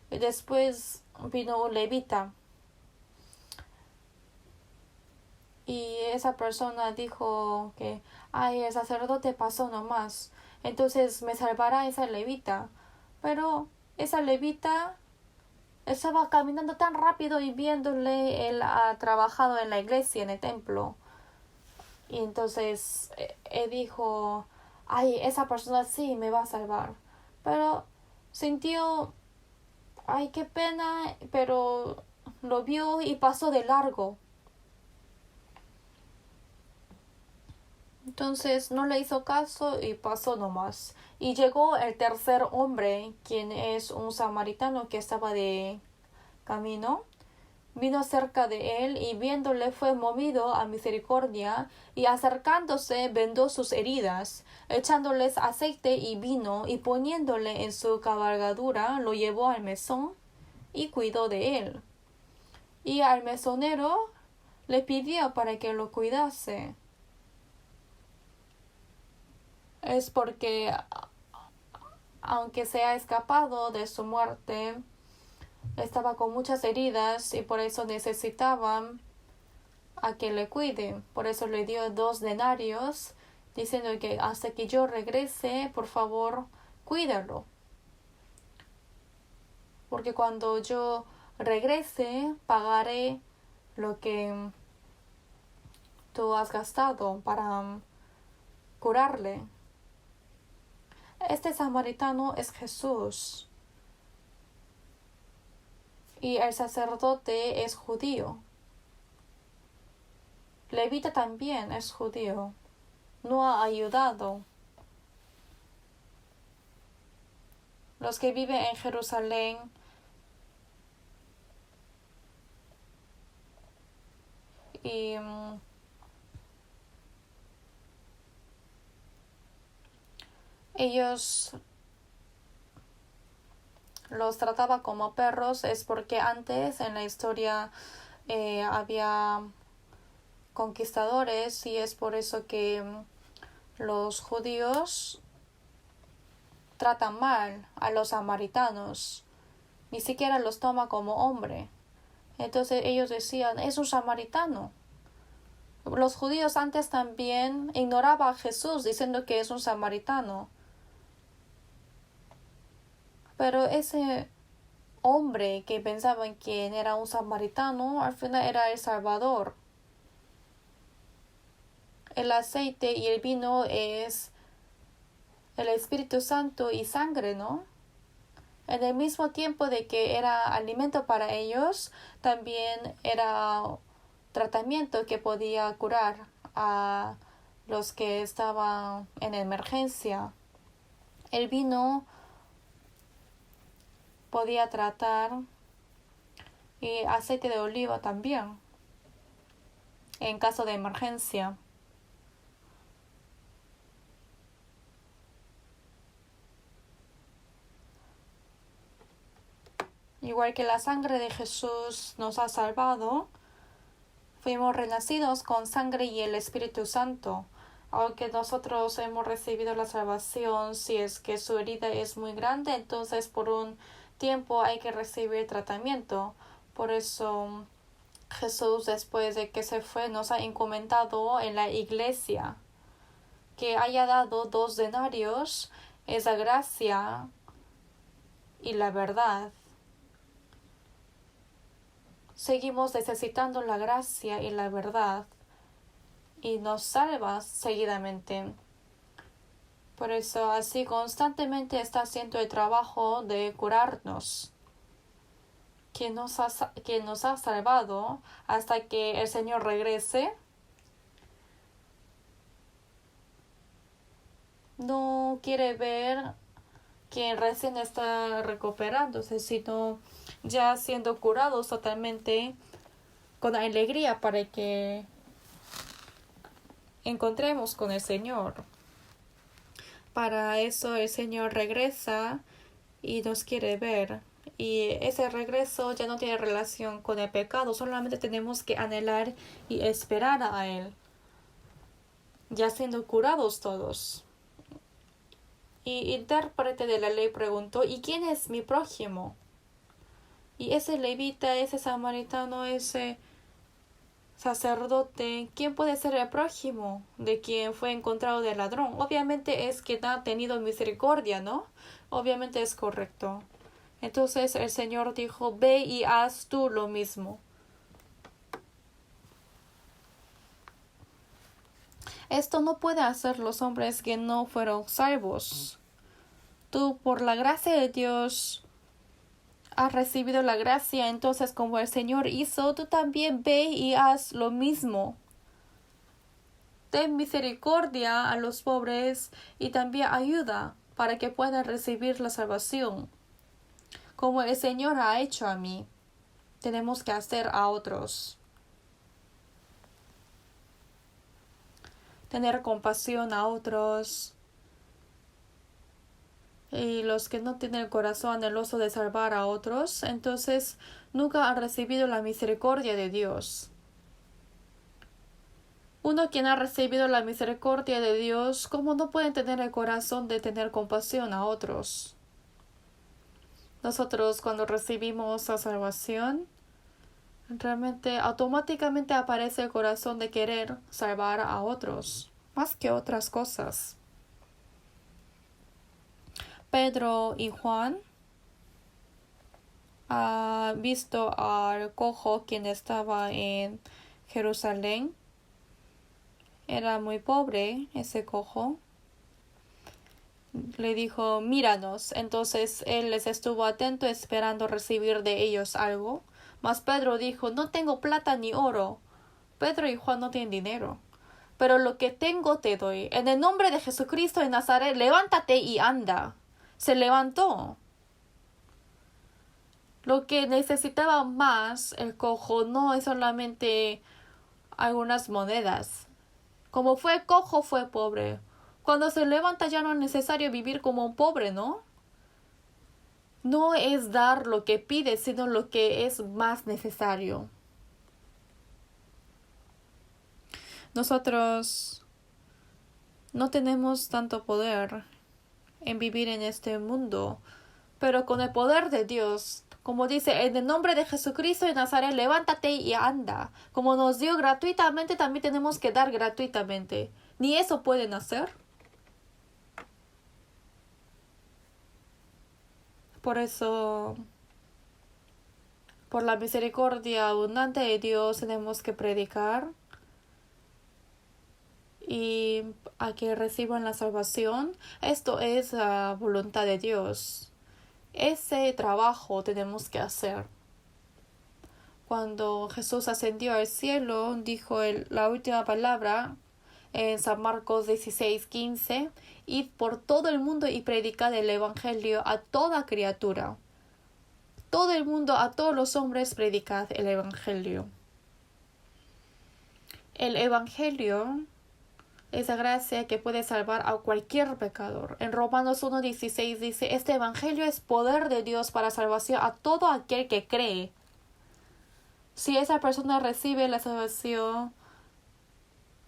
Y después vino un levita. Y esa persona dijo que, ay, el sacerdote pasó nomás. Entonces me salvará esa levita. Pero esa levita estaba caminando tan rápido y viéndole, él ha trabajado en la iglesia, en el templo. Y entonces él dijo, ay, esa persona sí me va a salvar. Pero sintió, ay, qué pena, pero lo vio y pasó de largo. Entonces no le hizo caso y pasó nomás. Y llegó el tercer hombre, quien es un samaritano que estaba de camino. Vino cerca de él y viéndole fue movido a misericordia y acercándose vendó sus heridas, echándoles aceite y vino y poniéndole en su cabalgadura lo llevó al mesón y cuidó de él. Y al mesonero le pidió para que lo cuidase. Es porque aunque se ha escapado de su muerte, estaba con muchas heridas y por eso necesitaban a que le cuide. Por eso le dio 2 denarios, diciendo que hasta que yo regrese, por favor, cuídalo. Porque cuando yo regrese, pagaré lo que tú has gastado para curarle. Este samaritano es Jesús y el sacerdote es judío. Levita también es judío. No ha ayudado. Los que viven en Jerusalén y ellos los trataba como perros, es porque antes en la historia había conquistadores y es por eso que los judíos tratan mal a los samaritanos, ni siquiera los toma como hombre. Entonces ellos decían, es un samaritano. Los judíos antes también ignoraban a Jesús diciendo que es un samaritano. Pero ese hombre que pensaban que era un samaritano, al final era el Salvador. El aceite y el vino es el Espíritu Santo y sangre, ¿no? En el mismo tiempo de que era alimento para ellos, también era tratamiento que podía curar a los que estaban en emergencia. El vino podía tratar y aceite de oliva también en caso de emergencia. Igual que la sangre de Jesús nos ha salvado, fuimos renacidos con sangre y el Espíritu Santo. Aunque nosotros hemos recibido la salvación, si es que su herida es muy grande, entonces por un tiempo hay que recibir tratamiento. Por eso Jesús, después de que se fue, nos ha encomendado en la iglesia que haya dado 2 denarios, esa gracia y la verdad. Seguimos necesitando la gracia y la verdad y nos salva seguidamente. Por eso así constantemente está haciendo el trabajo de curarnos, que nos ha salvado hasta que el Señor regrese. No quiere ver que recién está recuperándose, sino ya siendo curados totalmente con alegría para que encontremos con el Señor. Para eso el Señor regresa y nos quiere ver. Y ese regreso ya no tiene relación con el pecado, solamente tenemos que anhelar y esperar a Él, ya siendo curados todos. Y intérprete de la ley preguntó, ¿y quién es mi prójimo? Y ese levita, ese samaritano, ese sacerdote, ¿quién puede ser el prójimo de quien fue encontrado de ladrón? Obviamente es quien ha tenido misericordia, ¿no? Obviamente es correcto. Entonces el Señor dijo, ve y haz tú lo mismo. Esto no puede hacer los hombres que no fueron salvos. Tú, por la gracia de Dios, has recibido la gracia, entonces como el Señor hizo, tú también ve y haz lo mismo. Ten misericordia a los pobres y también ayuda para que puedan recibir la salvación. Como el Señor ha hecho a mí, tenemos que hacer a otros. Tener compasión a otros. Y los que no tienen el corazón anheloso de salvar a otros, entonces nunca han recibido la misericordia de Dios. Uno quien ha recibido la misericordia de Dios, ¿cómo no pueden tener el corazón de tener compasión a otros? Nosotros cuando recibimos la salvación, realmente automáticamente aparece el corazón de querer salvar a otros, más que otras cosas. Pedro y Juan han visto al cojo quien estaba en Jerusalén era muy pobre, ese cojo. Le dijo, míranos. Entonces él les estuvo atento esperando recibir de ellos algo. Mas Pedro dijo, no tengo plata ni oro. Pedro y Juan no tienen dinero. Pero lo que tengo te doy. En el nombre de Jesucristo de Nazaret, levántate y anda. Se levantó. Lo que necesitaba más el cojo no es solamente algunas monedas. Como fue cojo, fue pobre. Cuando se levanta ya no es necesario vivir como un pobre, ¿no? No es dar lo que pide, sino lo que es más necesario. Nosotros no tenemos tanto poder en vivir en este mundo, pero con el poder de Dios, como dice, en el nombre de Jesucristo de Nazaret, levántate y anda. Como nos dio gratuitamente, también tenemos que dar gratuitamente. Ni eso pueden hacer. Por eso, por la misericordia abundante de Dios, tenemos que predicar y a que reciban la salvación. Esto es la voluntad de Dios. Ese trabajo tenemos que hacer. Cuando Jesús ascendió al cielo, dijo la última palabra en San Marcos 16:15, id por todo el mundo y predicad el evangelio a toda criatura. Todo el mundo, a todos los hombres, predicad el evangelio. El evangelio es la gracia que puede salvar a cualquier pecador. En Romanos 1:16 dice, este evangelio es poder de Dios para salvación a todo aquel que cree. Si esa persona recibe la salvación,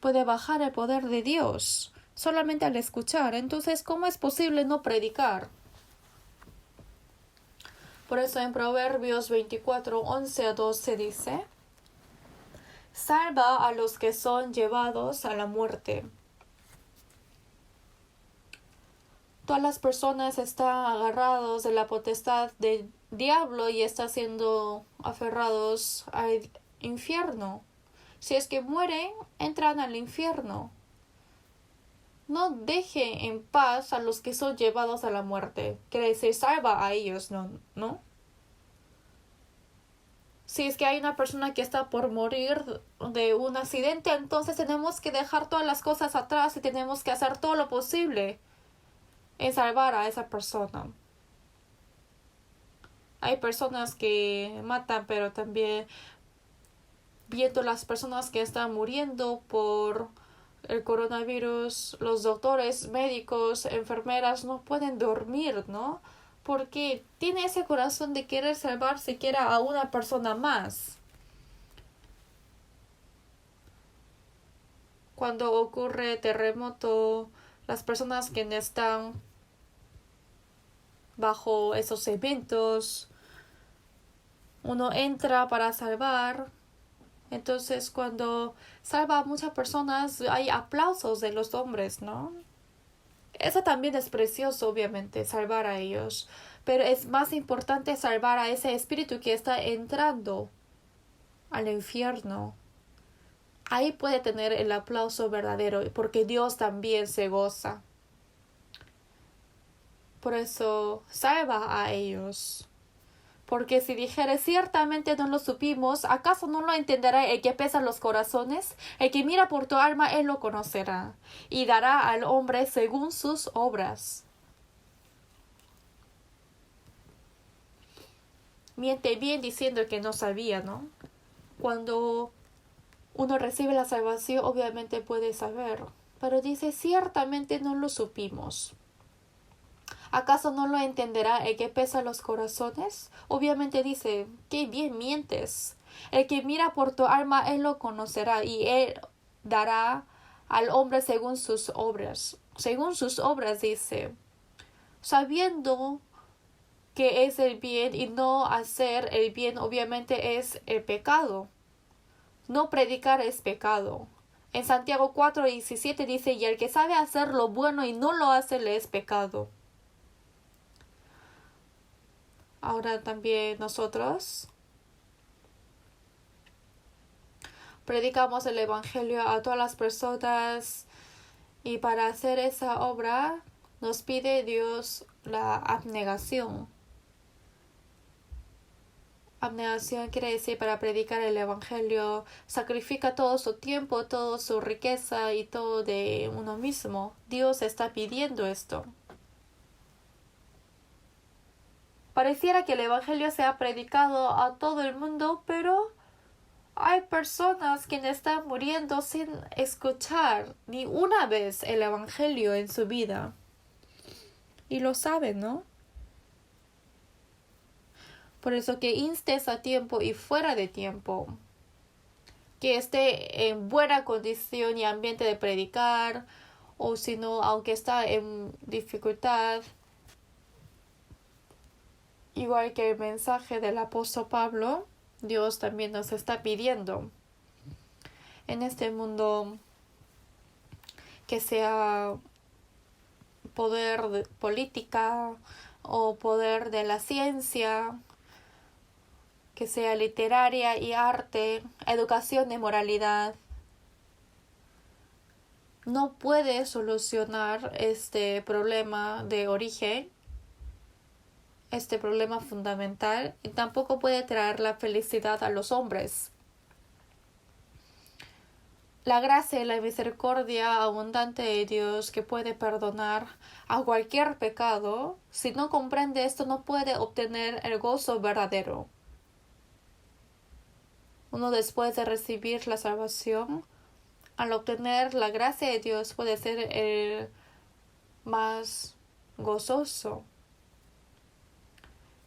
puede bajar el poder de Dios solamente al escuchar. Entonces, ¿cómo es posible no predicar? Por eso en Proverbios 24:11-12 dice, salva a los que son llevados a la muerte. Todas las personas están agarrados de la potestad del diablo y están siendo aferrados al infierno. Si es que mueren, entran al infierno. No deje en paz a los que son llevados a la muerte. Quiere decir, salva a ellos, ¿no? Si es que hay una persona que está por morir de un accidente, entonces tenemos que dejar todas las cosas atrás y tenemos que hacer todo lo posible en salvar a esa persona. Hay personas que matan, pero también viendo las personas que están muriendo por el coronavirus, los doctores, médicos, enfermeras no pueden dormir, ¿no? Porque tiene ese corazón de querer salvar siquiera a una persona más. Cuando ocurre terremoto, las personas que están bajo esos eventos, uno entra para salvar. Entonces, cuando salva a muchas personas, hay aplausos de los hombres, ¿no? Eso también es precioso, obviamente, salvar a ellos. Pero es más importante salvar a ese espíritu que está entrando al infierno. Ahí puede tener el aplauso verdadero, porque Dios también se goza. Por eso, salva a ellos. Porque si dijere ciertamente no lo supimos, ¿acaso no lo entenderá el que pesa los corazones? El que mira por tu alma, él lo conocerá, y dará al hombre según sus obras. Miente bien diciendo que no sabía, ¿no? Cuando uno recibe la salvación, obviamente puede saber, pero dice ciertamente no lo supimos. ¿Acaso no lo entenderá el que pesa los corazones? Obviamente dice, qué bien mientes. El que mira por tu alma, él lo conocerá y él dará al hombre según sus obras. Según sus obras dice, sabiendo que es el bien y no hacer el bien, obviamente es el pecado. No predicar es pecado. En Santiago 4:17 dice, y el que sabe hacer lo bueno y no lo hace le es pecado. Ahora también nosotros predicamos el Evangelio a todas las personas, y para hacer esa obra nos pide Dios la abnegación. Abnegación quiere decir, para predicar el Evangelio, sacrifica todo su tiempo, toda su riqueza y todo de uno mismo. Dios está pidiendo esto. Pareciera que el Evangelio se ha predicado a todo el mundo, pero hay personas que están muriendo sin escuchar ni una vez el Evangelio en su vida. Y lo saben, ¿no? Por eso que instes a tiempo y fuera de tiempo, que esté en buena condición y ambiente de predicar, o si no, aunque está en dificultad. Igual que el mensaje del apóstol Pablo, Dios también nos está pidiendo en este mundo que sea poder de política o poder de la ciencia, que sea literaria y arte, educación de moralidad, no puede solucionar este problema de origen, este problema fundamental, y tampoco puede traer la felicidad a los hombres. La gracia y la misericordia abundante de Dios, que puede perdonar a cualquier pecado, si no comprende esto, no puede obtener el gozo verdadero. Uno, después de recibir la salvación, al obtener la gracia de Dios, puede ser el más gozoso,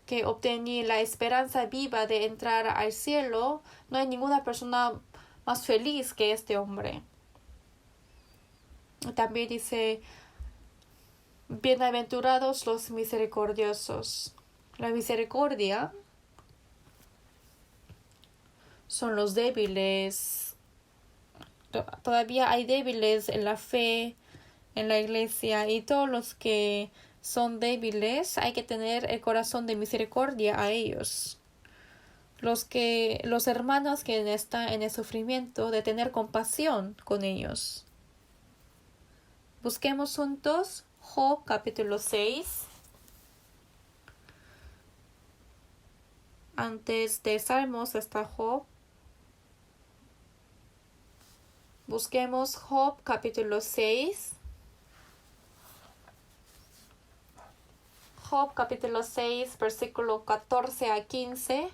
que obtener la esperanza viva de entrar al cielo. No hay ninguna persona más feliz que este hombre. También dice, bienaventurados los misericordiosos. La misericordia son los débiles. Todavía hay débiles en la fe, en la iglesia, y todos los que son débiles hay que tener el corazón de misericordia a ellos. Los hermanos que están en el sufrimiento, de tener compasión con ellos. Busquemos juntos Job capítulo 6. Antes de Salmos está Job. Busquemos Job capítulo 6. Job capítulo 6, versículo 14 a 15.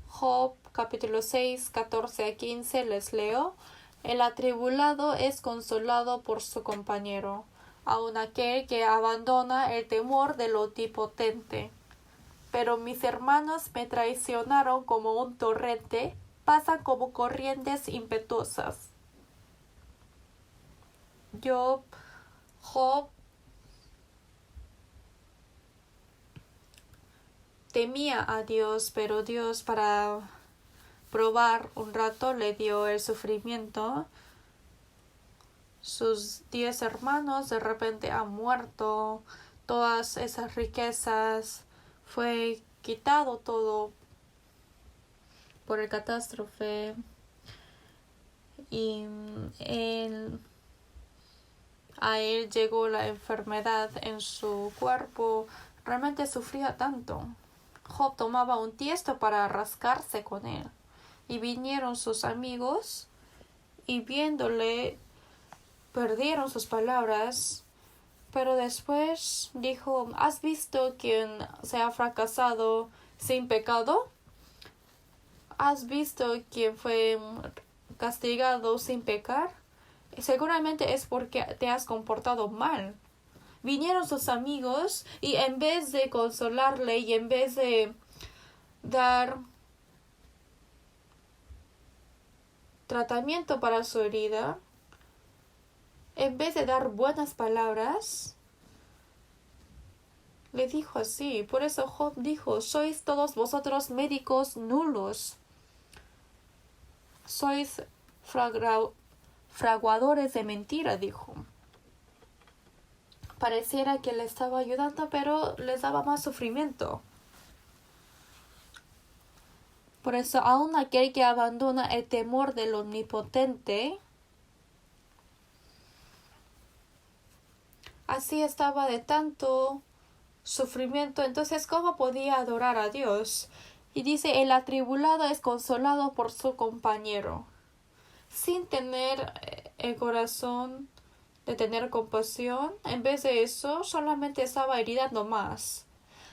Job capítulo 6, 14 a 15, les leo. El atribulado es consolado por su compañero, aun aquel que abandona el temor del omnipotente. Pero mis hermanos me traicionaron como un torrente, pasan como corrientes impetuosas. Job temía a Dios, pero Dios, para probar un rato, le dio el sufrimiento. Sus 10 hermanos de repente han muerto, todas esas riquezas, fue quitado todo por el catástrofe, y a él llegó la enfermedad en su cuerpo. Realmente sufría tanto. Job tomaba un tiesto para rascarse con él, y vinieron sus amigos y viéndole perdieron sus palabras. Pero después dijo, ¿has visto quién se ha fracasado sin pecado? ¿Has visto quién fue castigado sin pecar? Seguramente es porque te has comportado mal. Vinieron sus amigos y en vez de consolarle y en vez de dar tratamiento para su herida, en vez de dar buenas palabras, le dijo así. Por eso Job dijo, sois todos vosotros médicos nulos. Sois fraguadores de mentira, dijo. Pareciera que le estaba ayudando, pero les daba más sufrimiento. Por eso, aun aquel que abandona el temor del Omnipotente, así estaba de tanto sufrimiento, entonces ¿cómo podía adorar a Dios? Y dice, el atribulado es consolado por su compañero, sin tener el corazón de tener compasión. En vez de eso, solamente estaba heridando más.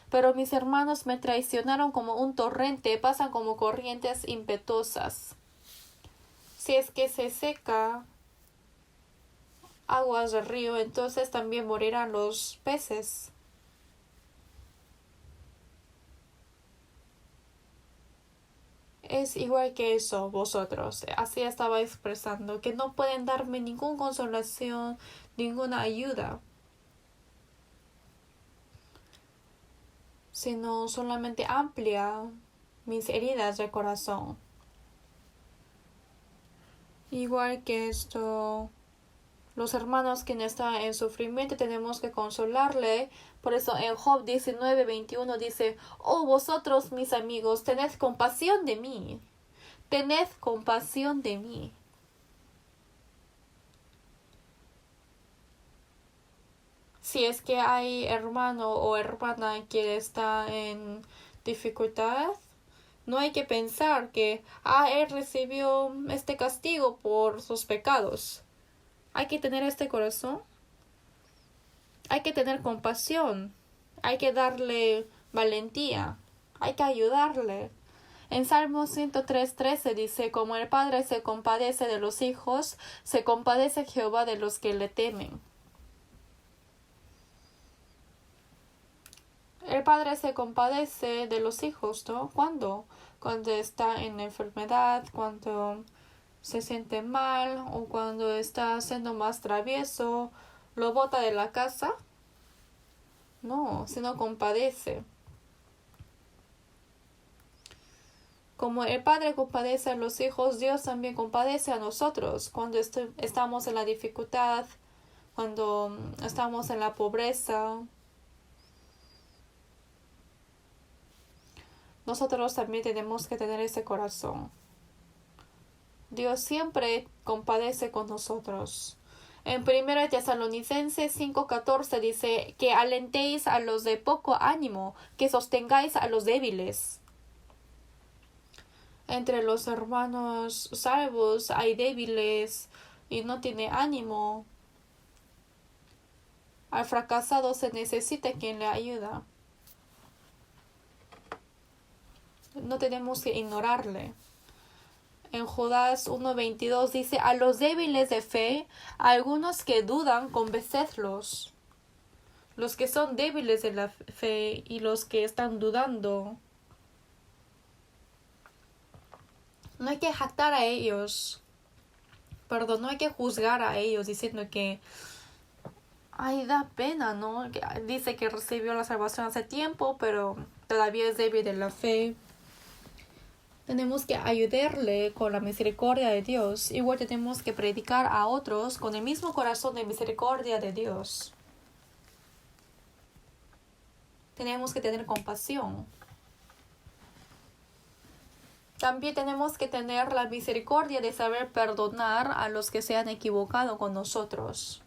Pero mis hermanos me traicionaron como un torrente, pasan como corrientes impetuosas. Si es que se seca aguas del río, entonces también morirán los peces. Es igual que eso, vosotros. Así estaba expresando, que no pueden darme ninguna consolación, ninguna ayuda, sino solamente amplia mis heridas de corazón. Igual que esto, los hermanos que están en sufrimiento tenemos que consolarle. Por eso en Job 19:21 dice, oh vosotros mis amigos, tened compasión de mí. Tened compasión de mí. Si es que hay hermano o hermana que está en dificultad, no hay que pensar que él recibió este castigo por sus pecados. Hay que tener este corazón. Hay que tener compasión. Hay que darle valentía. Hay que ayudarle. En Salmo 103:13 dice, como el Padre se compadece de los hijos, se compadece Jehová de los que le temen. El padre se compadece de los hijos, ¿no? ¿Cuándo? Cuando está en enfermedad, cuando se siente mal o cuando está siendo más travieso, lo bota de la casa. No, sino compadece. Como el padre compadece a los hijos, Dios también compadece a nosotros cuando estamos en la dificultad, cuando estamos en la pobreza. Nosotros también tenemos que tener ese corazón. Dios siempre compadece con nosotros. En 1 Tesalonicenses 5:14 dice que alentéis a los de poco ánimo, que sostengáis a los débiles. Entre los hermanos salvos hay débiles y no tiene ánimo. Al fracasado se necesita quien le ayuda. No tenemos que ignorarle. En Judas 1:22 dice, a los débiles de fe, a algunos que dudan, convencedlos. Los que son débiles de la fe y los que están dudando, no hay que jactar a ellos. Perdón, no hay que juzgar a ellos diciendo que da pena, ¿no? Que dice que recibió la salvación hace tiempo, pero todavía es débil de la fe. Tenemos que ayudarle con la misericordia de Dios. Igual tenemos que predicar a otros con el mismo corazón de misericordia de Dios. Tenemos que tener compasión. También tenemos que tener la misericordia de saber perdonar a los que se han equivocado con nosotros.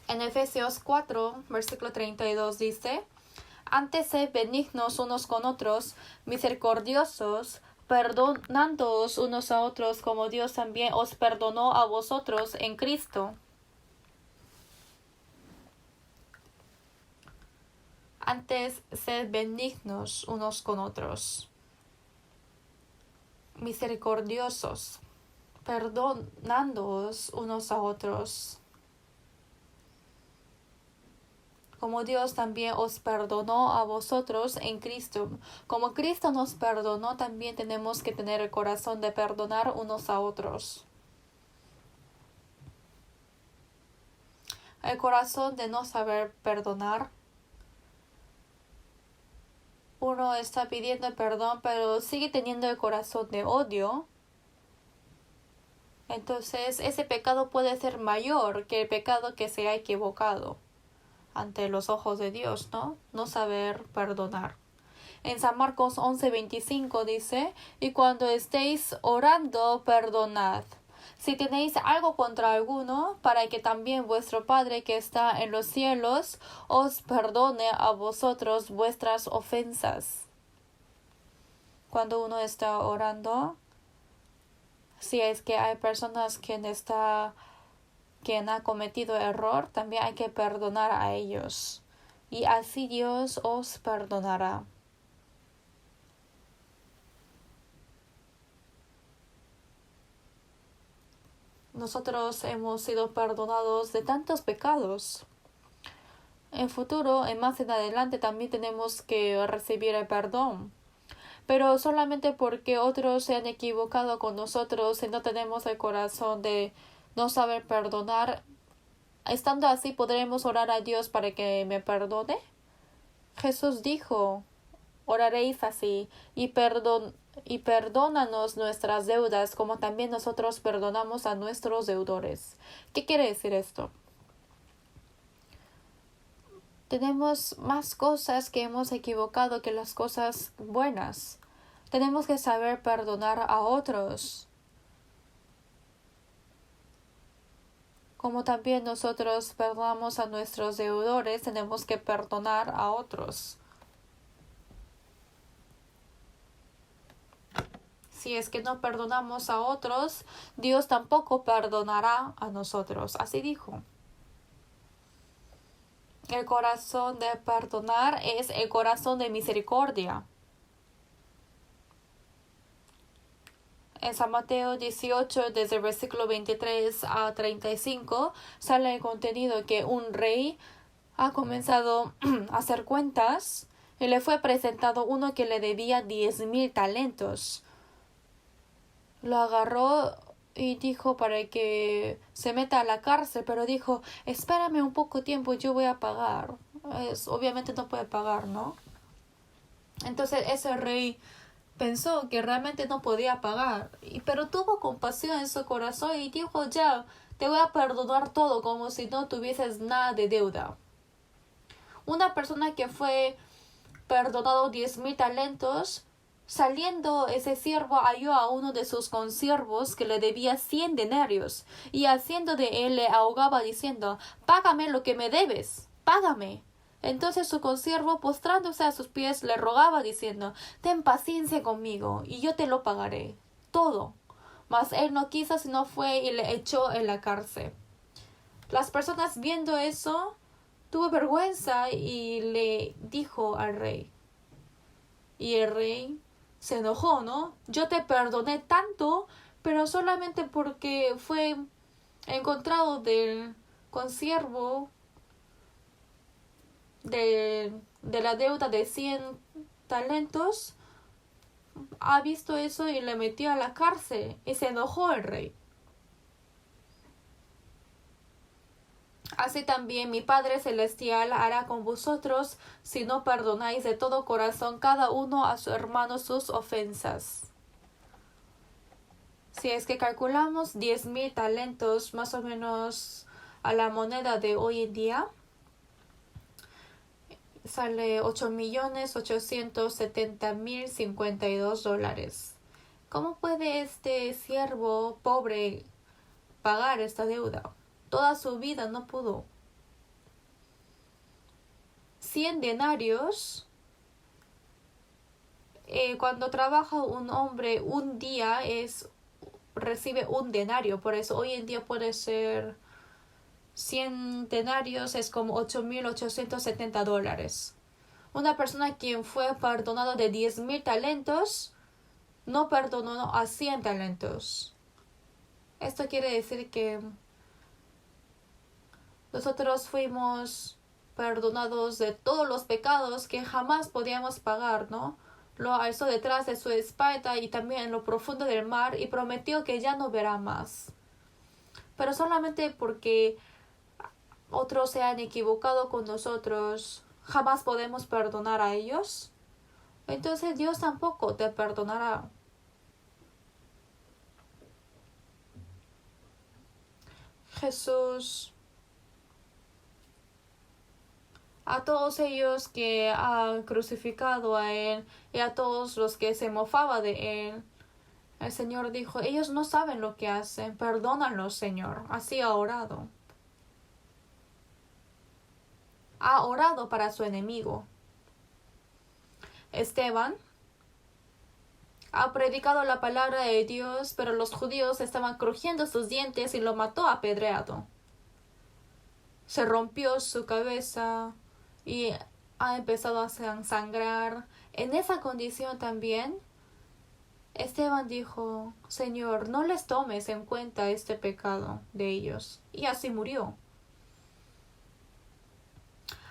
En Efesios 4, versículo 32 dice, antes sed benignos unos con otros, misericordiosos, perdonándoos unos a otros como Dios también os perdonó a vosotros en Cristo. Antes sed benignos unos con otros, misericordiosos, perdonándoos unos a otros, como Dios también os perdonó a vosotros en Cristo. Como Cristo nos perdonó, también tenemos que tener el corazón de perdonar unos a otros. El corazón de no saber perdonar. Uno está pidiendo perdón, pero sigue teniendo el corazón de odio. Entonces, ese pecado puede ser mayor que el pecado que se ha equivocado ante los ojos de Dios, ¿no? No saber perdonar. En San Marcos 11:25 dice, y cuando estéis orando, perdonad. Si tenéis algo contra alguno, para que también vuestro Padre que está en los cielos os perdone a vosotros vuestras ofensas. Cuando uno está orando, si es que hay personas quien ha cometido error, también hay que perdonar a ellos. Y así Dios os perdonará. Nosotros hemos sido perdonados de tantos pecados. En futuro, más en adelante, también tenemos que recibir el perdón. Pero solamente porque otros se han equivocado con nosotros y no tenemos el corazón de no saber perdonar, estando así, ¿podremos orar a Dios para que me perdone? Jesús dijo, oraréis así, y perdónanos nuestras deudas, como también nosotros perdonamos a nuestros deudores. ¿Qué quiere decir esto? Tenemos más cosas que hemos equivocado que las cosas buenas. Tenemos que saber perdonar a otros. Como también nosotros perdonamos a nuestros deudores, tenemos que perdonar a otros. Si es que no perdonamos a otros, Dios tampoco perdonará a nosotros. Así dijo. El corazón de perdonar es el corazón de misericordia. En San Mateo 18, desde el versículo 23 a 35, sale el contenido que un rey ha comenzado a hacer cuentas y le fue presentado uno que le debía 10,000 talentos. Lo agarró y dijo para que se meta a la cárcel, pero dijo, espérame un poco tiempo, yo voy a pagar. Obviamente no puede pagar, ¿no? Entonces ese rey pensó que realmente no podía pagar, pero tuvo compasión en su corazón y dijo, ya, te voy a perdonar todo como si no tuvieses nada de deuda. Una persona que fue perdonado 10,000 talentos, saliendo ese siervo halló a uno de sus consiervos que le debía 100 denarios, y haciendo de él le ahogaba diciendo, págame lo que me debes, págame. Entonces su consiervo, postrándose a sus pies, le rogaba diciendo, ten paciencia conmigo, y yo te lo pagaré, todo. Mas él no quiso, sino fue y le echó en la cárcel. Las personas viendo eso, tuvo vergüenza y le dijo al rey. Y el rey se enojó, ¿no? Yo te perdoné tanto, pero solamente porque fue encontrado del consiervo de la deuda de 100 talentos, ha visto eso y le metió a la cárcel y se enojó el rey. Así también mi Padre Celestial hará con vosotros si no perdonáis de todo corazón cada uno a su hermano sus ofensas. Si es que calculamos 10,000 talentos más o menos a la moneda de hoy en día, sale $8,870,052. ¿Cómo puede este siervo pobre pagar esta deuda? Toda su vida no pudo. 100 denarios. Cuando trabaja un hombre un día recibe un denario. Por eso hoy en día puede ser 100 denarios es como $8,870. Una persona quien fue perdonado de 10,000 talentos no perdonó a 100 talentos. Esto quiere decir que nosotros fuimos perdonados de todos los pecados que jamás podíamos pagar, ¿no? Lo alzó detrás de su espalda y también en lo profundo del mar y prometió que ya no verá más. Pero solamente porque otros se han equivocado con nosotros, jamás podemos perdonar a ellos. Entonces Dios tampoco te perdonará. Jesús a todos ellos que ha crucificado a él y a todos los que se mofaba de él. El Señor dijo, ellos no saben lo que hacen, perdónalos, Señor. Así ha orado. Ha orado para su enemigo. Esteban ha predicado la palabra de Dios, pero los judíos estaban crujiendo sus dientes y lo mató apedreado. Se rompió su cabeza y ha empezado a sangrar. En esa condición también, Esteban dijo, Señor, no les tomes en cuenta este pecado de ellos. Y así murió.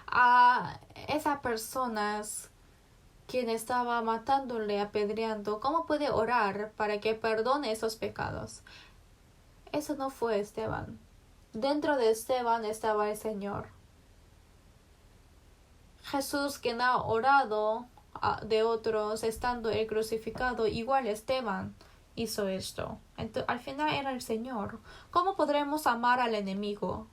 A esas personas quien estaba matándole, apedreando, ¿cómo puede orar para que perdone esos pecados? Eso no fue Esteban. Dentro de Esteban estaba el Señor. Jesús, quien ha orado de otros estando él crucificado, igual Esteban hizo esto. Entonces, al final era el Señor. ¿Cómo podremos amar al enemigo?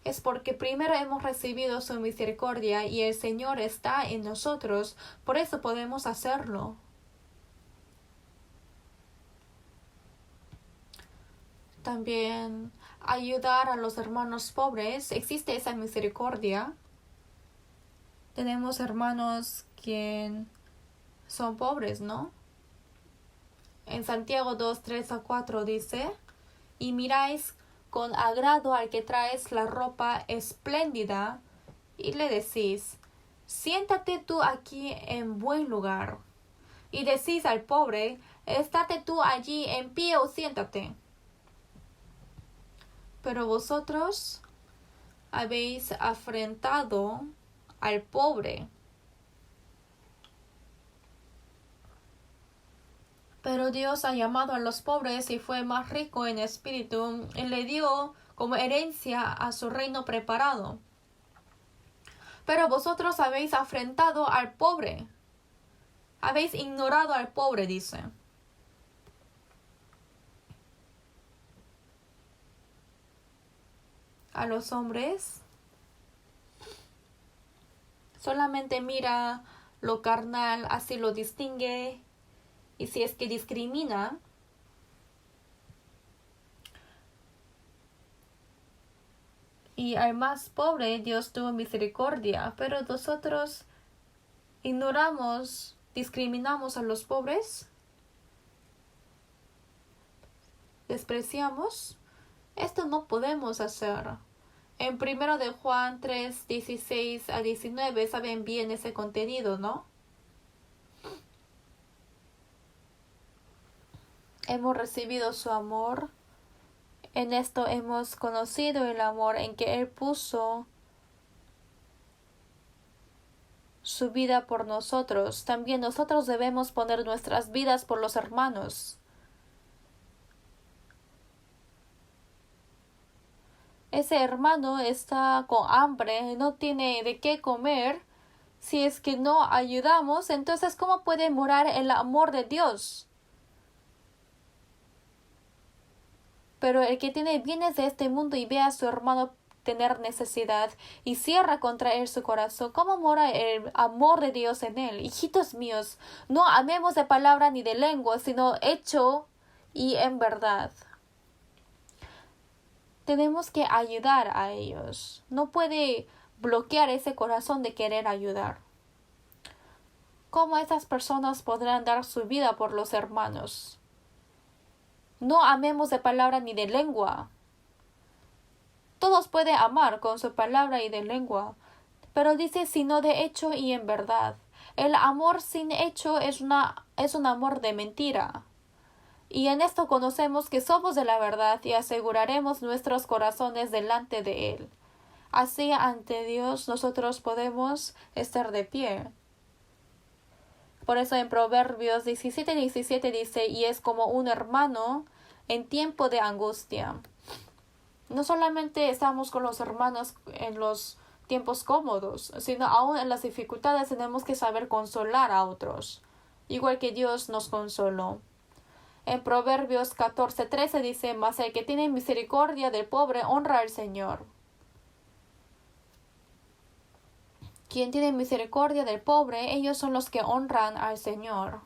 Es porque primero hemos recibido su misericordia y el Señor está en nosotros, por eso podemos hacerlo. También ayudar a los hermanos pobres, existe esa misericordia. Tenemos hermanos que son pobres, ¿no? En Santiago 2, 3-4 dice, y miráis con agrado al que traes la ropa espléndida, y le decís, siéntate tú aquí en buen lugar. Y decís al pobre, estate tú allí en pie o siéntate. Pero vosotros habéis afrentado al pobre. Pero Dios ha llamado a los pobres y fue más rico en espíritu y le dio como herencia a su reino preparado. Pero vosotros habéis afrentado al pobre. Habéis ignorado al pobre, dice. A los hombres solamente mira lo carnal, así lo distingue. Y si es que discrimina, y al más pobre Dios tuvo misericordia, pero nosotros ignoramos, discriminamos a los pobres, despreciamos. Esto no podemos hacer. En 1 de Juan 3, 16-19 saben bien ese contenido, ¿no? Hemos recibido su amor. En esto hemos conocido el amor en que Él puso su vida por nosotros. También nosotros debemos poner nuestras vidas por los hermanos. Ese hermano está con hambre, no tiene de qué comer. Si es que no ayudamos, entonces ¿cómo puede morar el amor de Dios? Pero el que tiene bienes de este mundo y ve a su hermano tener necesidad y cierra contra él su corazón, ¿cómo mora el amor de Dios en él? Hijitos míos, no amemos de palabra ni de lengua, sino hecho y en verdad. Tenemos que ayudar a ellos. No puede bloquear ese corazón de querer ayudar. ¿Cómo esas personas podrán dar su vida por los hermanos? No amemos de palabra ni de lengua. Todos pueden amar con su palabra y de lengua, pero dice sino de hecho y en verdad. El amor sin hecho es un amor de mentira. Y en esto conocemos que somos de la verdad y aseguraremos nuestros corazones delante de Él. Así ante Dios nosotros podemos estar de pie. Por eso en Proverbios 17:17 dice, y es como un hermano en tiempo de angustia. No solamente estamos con los hermanos en los tiempos cómodos, sino aún en las dificultades tenemos que saber consolar a otros, igual que Dios nos consoló. En Proverbios 14:13 dice, mas el que tiene misericordia del pobre honra al Señor. quien tiene misericordia del pobre, ellos son los que honran al Señor.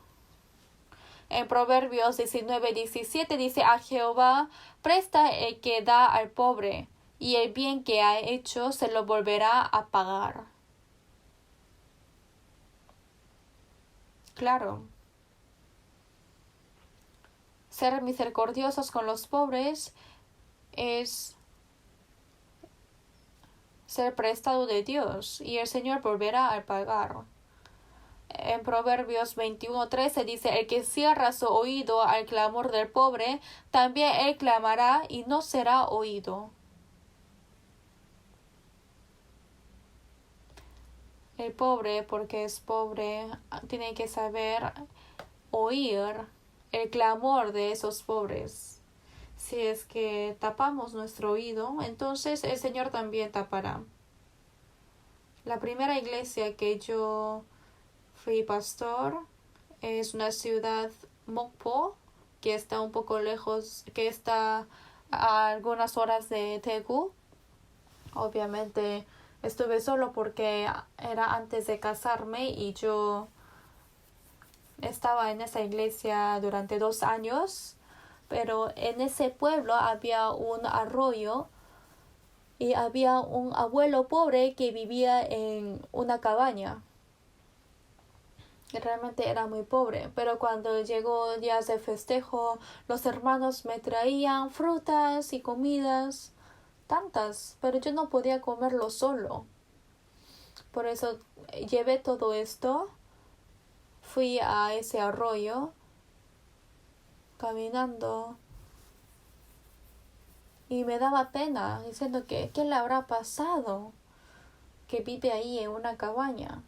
En Proverbios 19:17 dice: a Jehová presta el que da al pobre, y el bien que ha hecho se lo volverá a pagar. Claro. Ser misericordiosos con los pobres es ser prestado de Dios, y el Señor volverá a pagar. En Proverbios 21:13 dice: el que cierra su oído al clamor del pobre, también él clamará y no será oído. El pobre, porque es pobre, tiene que saber oír el clamor de esos pobres. Si es que tapamos nuestro oído, entonces el Señor también tapará. La primera iglesia que yo fui pastor es una ciudad, Mokpo, que está un poco lejos, que está a algunas horas de Daegu. Obviamente estuve solo porque era antes de casarme, y yo estaba en esa iglesia durante 2 años, pero en ese pueblo había un arroyo y había un abuelo pobre que vivía en una cabaña. Realmente era muy pobre, pero cuando llegó días de festejo, los hermanos me traían frutas y comidas, tantas, pero yo no podía comerlo solo. Por eso llevé todo esto, fui a ese arroyo caminando y me daba pena, diciendo que ¿qué le habrá pasado? Que vive ahí en una cabaña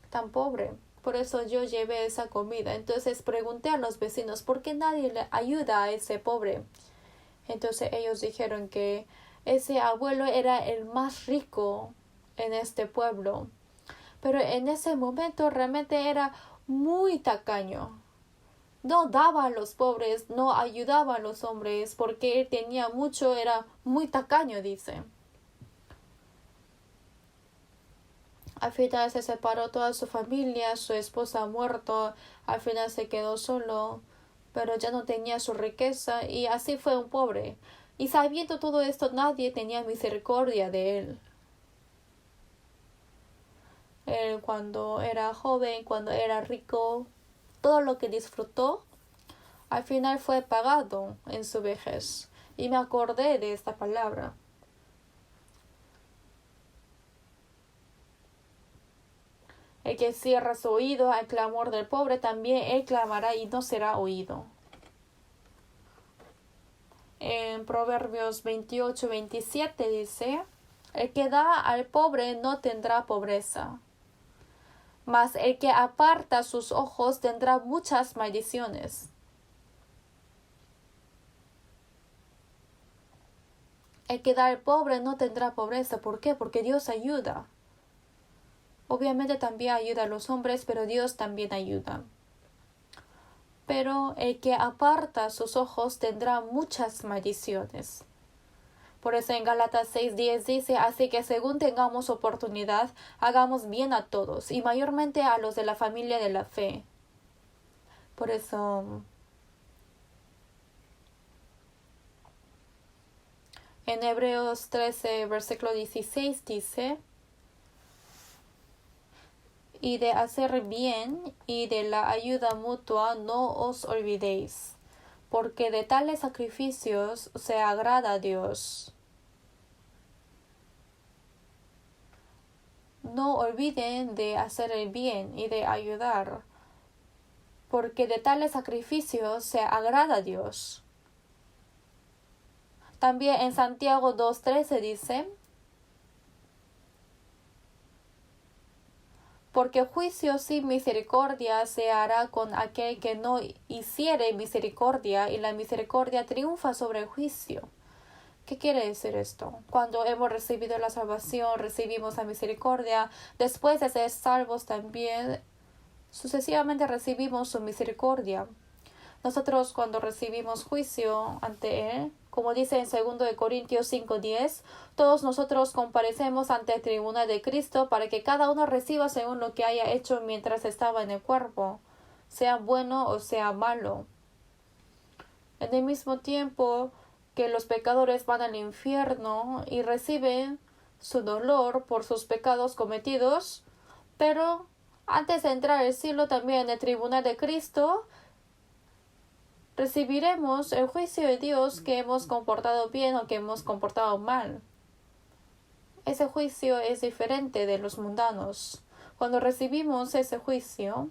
tan pobre. Por eso yo llevé esa comida. Entonces pregunté a los vecinos: ¿por qué nadie le ayuda a ese pobre? Entonces ellos dijeron que ese abuelo era el más rico en este pueblo. Pero en ese momento realmente era muy tacaño. No daba a los pobres, no ayudaba a los hombres, porque él tenía mucho, era muy tacaño, dice. Al final se separó toda su familia, su esposa ha muerto, al final se quedó solo, pero ya no tenía su riqueza, y así fue un pobre. Y sabiendo todo esto, nadie tenía misericordia de él. Él, cuando era joven, cuando era rico, todo lo que disfrutó, al final fue pagado en su vejez. Y me acordé de esta palabra. El que cierra su oído al clamor del pobre, también él clamará y no será oído. En Proverbios 28:27 dice: el que da al pobre no tendrá pobreza, mas el que aparta sus ojos tendrá muchas maldiciones. El que da al pobre no tendrá pobreza. ¿Por qué? Porque Dios ayuda. Obviamente también ayuda a los hombres, pero Dios también ayuda. Pero el que aparta sus ojos tendrá muchas maldiciones. Por eso en Gálatas 6:10 dice: así que según tengamos oportunidad, hagamos bien a todos, y mayormente a los de la familia de la fe. Por eso en Hebreos 13, versículo 16 dice: y de hacer bien y de la ayuda mutua no os olvidéis, porque de tales sacrificios se agrada a Dios. No olviden de hacer el bien y de ayudar, porque de tales sacrificios se agrada a Dios. También en Santiago 2:13 dice: porque juicio sin misericordia se hará con aquel que no hiciere misericordia, y la misericordia triunfa sobre el juicio. ¿Qué quiere decir esto? Cuando hemos recibido la salvación, recibimos la misericordia. Después de ser salvos también, sucesivamente recibimos su misericordia. Nosotros, cuando recibimos juicio ante Él, Como dice en 2 Corintios 5:10, todos nosotros comparecemos ante el tribunal de Cristo para que cada uno reciba según lo que haya hecho mientras estaba en el cuerpo, sea bueno o sea malo. En el mismo tiempo que los pecadores van al infierno y reciben su dolor por sus pecados cometidos, pero antes de entrar al cielo también en el tribunal de Cristo, recibiremos el juicio de Dios que hemos comportado bien o que hemos comportado mal. Ese juicio es diferente de los mundanos. Cuando recibimos ese juicio,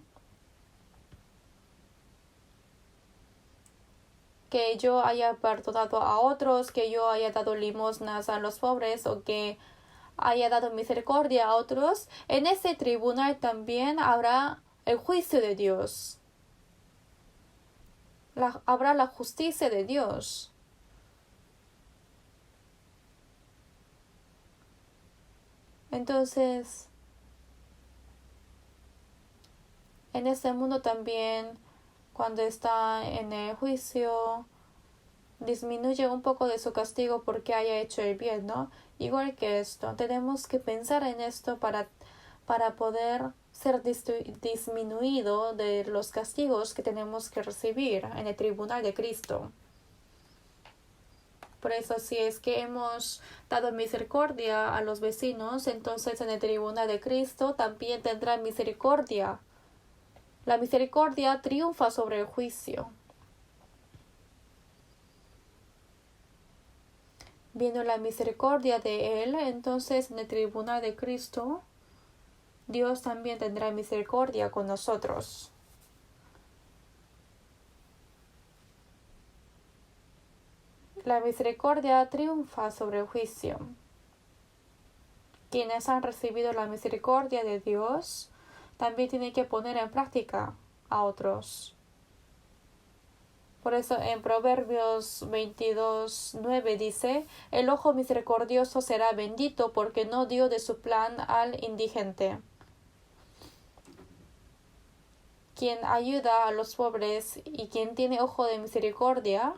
que yo haya perdonado a otros, que yo haya dado limosnas a los pobres o que haya dado misericordia a otros, en ese tribunal también habrá el juicio de Dios. Habrá la justicia de Dios. Entonces, en este mundo también, cuando está en el juicio, disminuye un poco de su castigo porque haya hecho el bien, ¿no? Igual que esto, tenemos que pensar en esto para poder ser disminuido de los castigos que tenemos que recibir en el tribunal de Cristo. Por eso, si es que hemos dado misericordia a los vecinos, entonces en el tribunal de Cristo también tendrá misericordia. La misericordia triunfa sobre el juicio. Viendo la misericordia de Él, entonces en el tribunal de Cristo, Dios también tendrá misericordia con nosotros. La misericordia triunfa sobre el juicio. Quienes han recibido la misericordia de Dios también tienen que poner en práctica a otros. Por eso en Proverbios 22:9 dice: el ojo misericordioso será bendito porque no dio de su plan al indigente. Quien ayuda a los pobres y quien tiene ojo de misericordia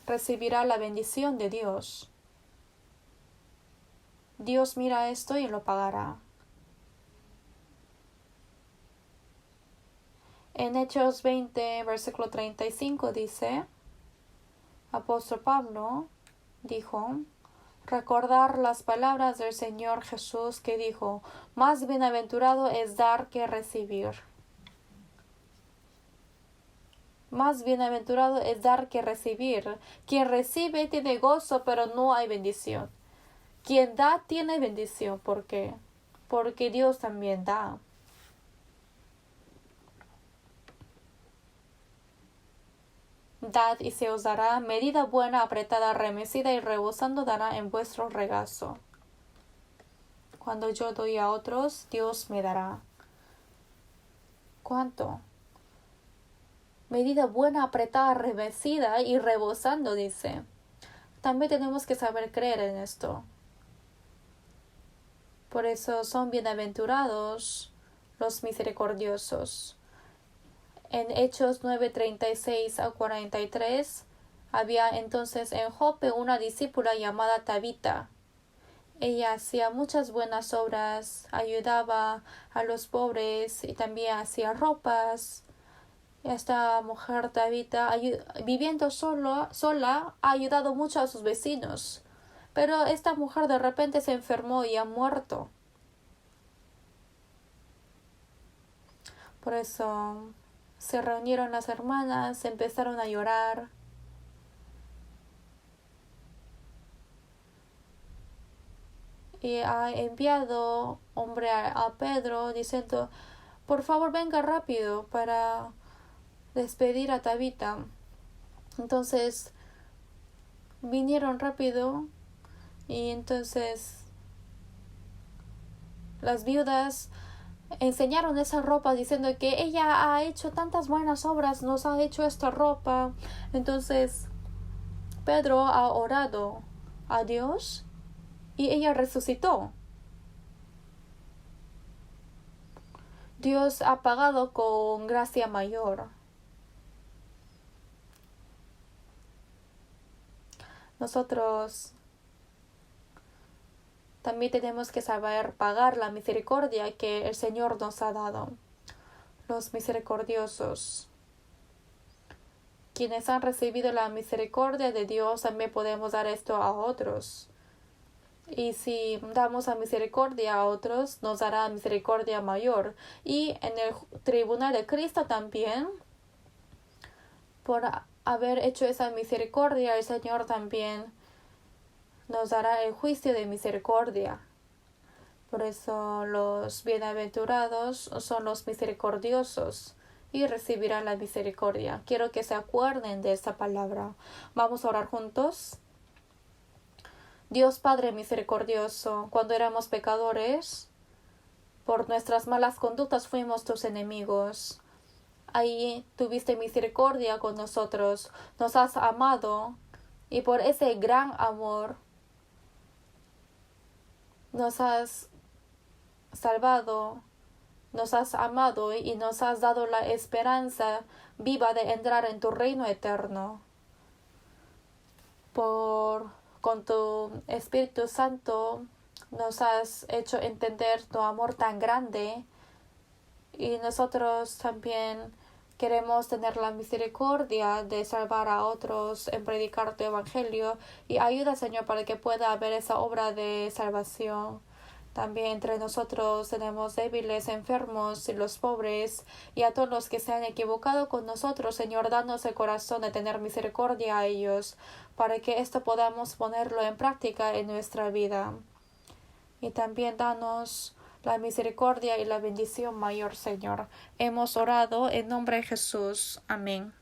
recibirá la bendición de Dios. Dios mira esto y lo pagará. En Hechos 20, versículo 35 dice: Apóstol Pablo dijo: recordar las palabras del Señor Jesús que dijo: más bienaventurado es dar que recibir. Más bienaventurado es dar que recibir. Quien recibe tiene gozo, pero no hay bendición. Quien da tiene bendición. ¿Por qué? Porque Dios también da. Dad y se os dará, medida buena, apretada, remecida y rebosando dará en vuestro regazo. Cuando yo doy a otros, Dios me dará. ¿Cuánto? Medida buena, apretada, remecida y rebosando, dice. También tenemos que saber creer en esto. Por eso son bienaventurados los misericordiosos. En Hechos 9:36 a 43 había entonces en Jope una discípula llamada Tabita. Ella hacía muchas buenas obras, ayudaba a los pobres y también hacía ropas. Esta mujer Tabita, viviendo sola, ha ayudado mucho a sus vecinos. Pero esta mujer de repente se enfermó y ha muerto. Por eso se reunieron las hermanas, empezaron a llorar. Y ha enviado hombre a Pedro diciendo: por favor venga rápido para despedir a Tabita. Entonces vinieron rápido y entonces las viudas enseñaron esa ropa diciendo que ella ha hecho tantas buenas obras, nos ha hecho esta ropa. Entonces Pedro ha orado a Dios y ella resucitó. Dios ha pagado con gracia mayor. Nosotros también tenemos que saber pagar la misericordia que el Señor nos ha dado. Los misericordiosos, quienes han recibido la misericordia de Dios, también podemos dar esto a otros. Y si damos la misericordia a otros, nos dará misericordia mayor. Y en el tribunal de Cristo también, por haber hecho esa misericordia, el Señor también nos dará el juicio de misericordia. Por eso los bienaventurados son los misericordiosos y recibirán la misericordia. Quiero que se acuerden de esta palabra. Vamos a orar juntos. Dios Padre misericordioso, cuando éramos pecadores, por nuestras malas conductas fuimos tus enemigos. Ahí tuviste misericordia con nosotros, nos has amado y por ese gran amor nos has salvado, nos has amado y nos has dado la esperanza viva de entrar en tu reino eterno. Con tu Espíritu Santo nos has hecho entender tu amor tan grande y nosotros también queremos tener la misericordia de salvar a otros en predicar tu evangelio y ayuda, Señor, para que pueda haber esa obra de salvación. También entre nosotros tenemos débiles, enfermos y los pobres y a todos los que se han equivocado con nosotros, Señor, danos el corazón de tener misericordia a ellos para que esto podamos ponerlo en práctica en nuestra vida. Y también danos la misericordia y la bendición mayor, Señor. Hemos orado en nombre de Jesús. Amén.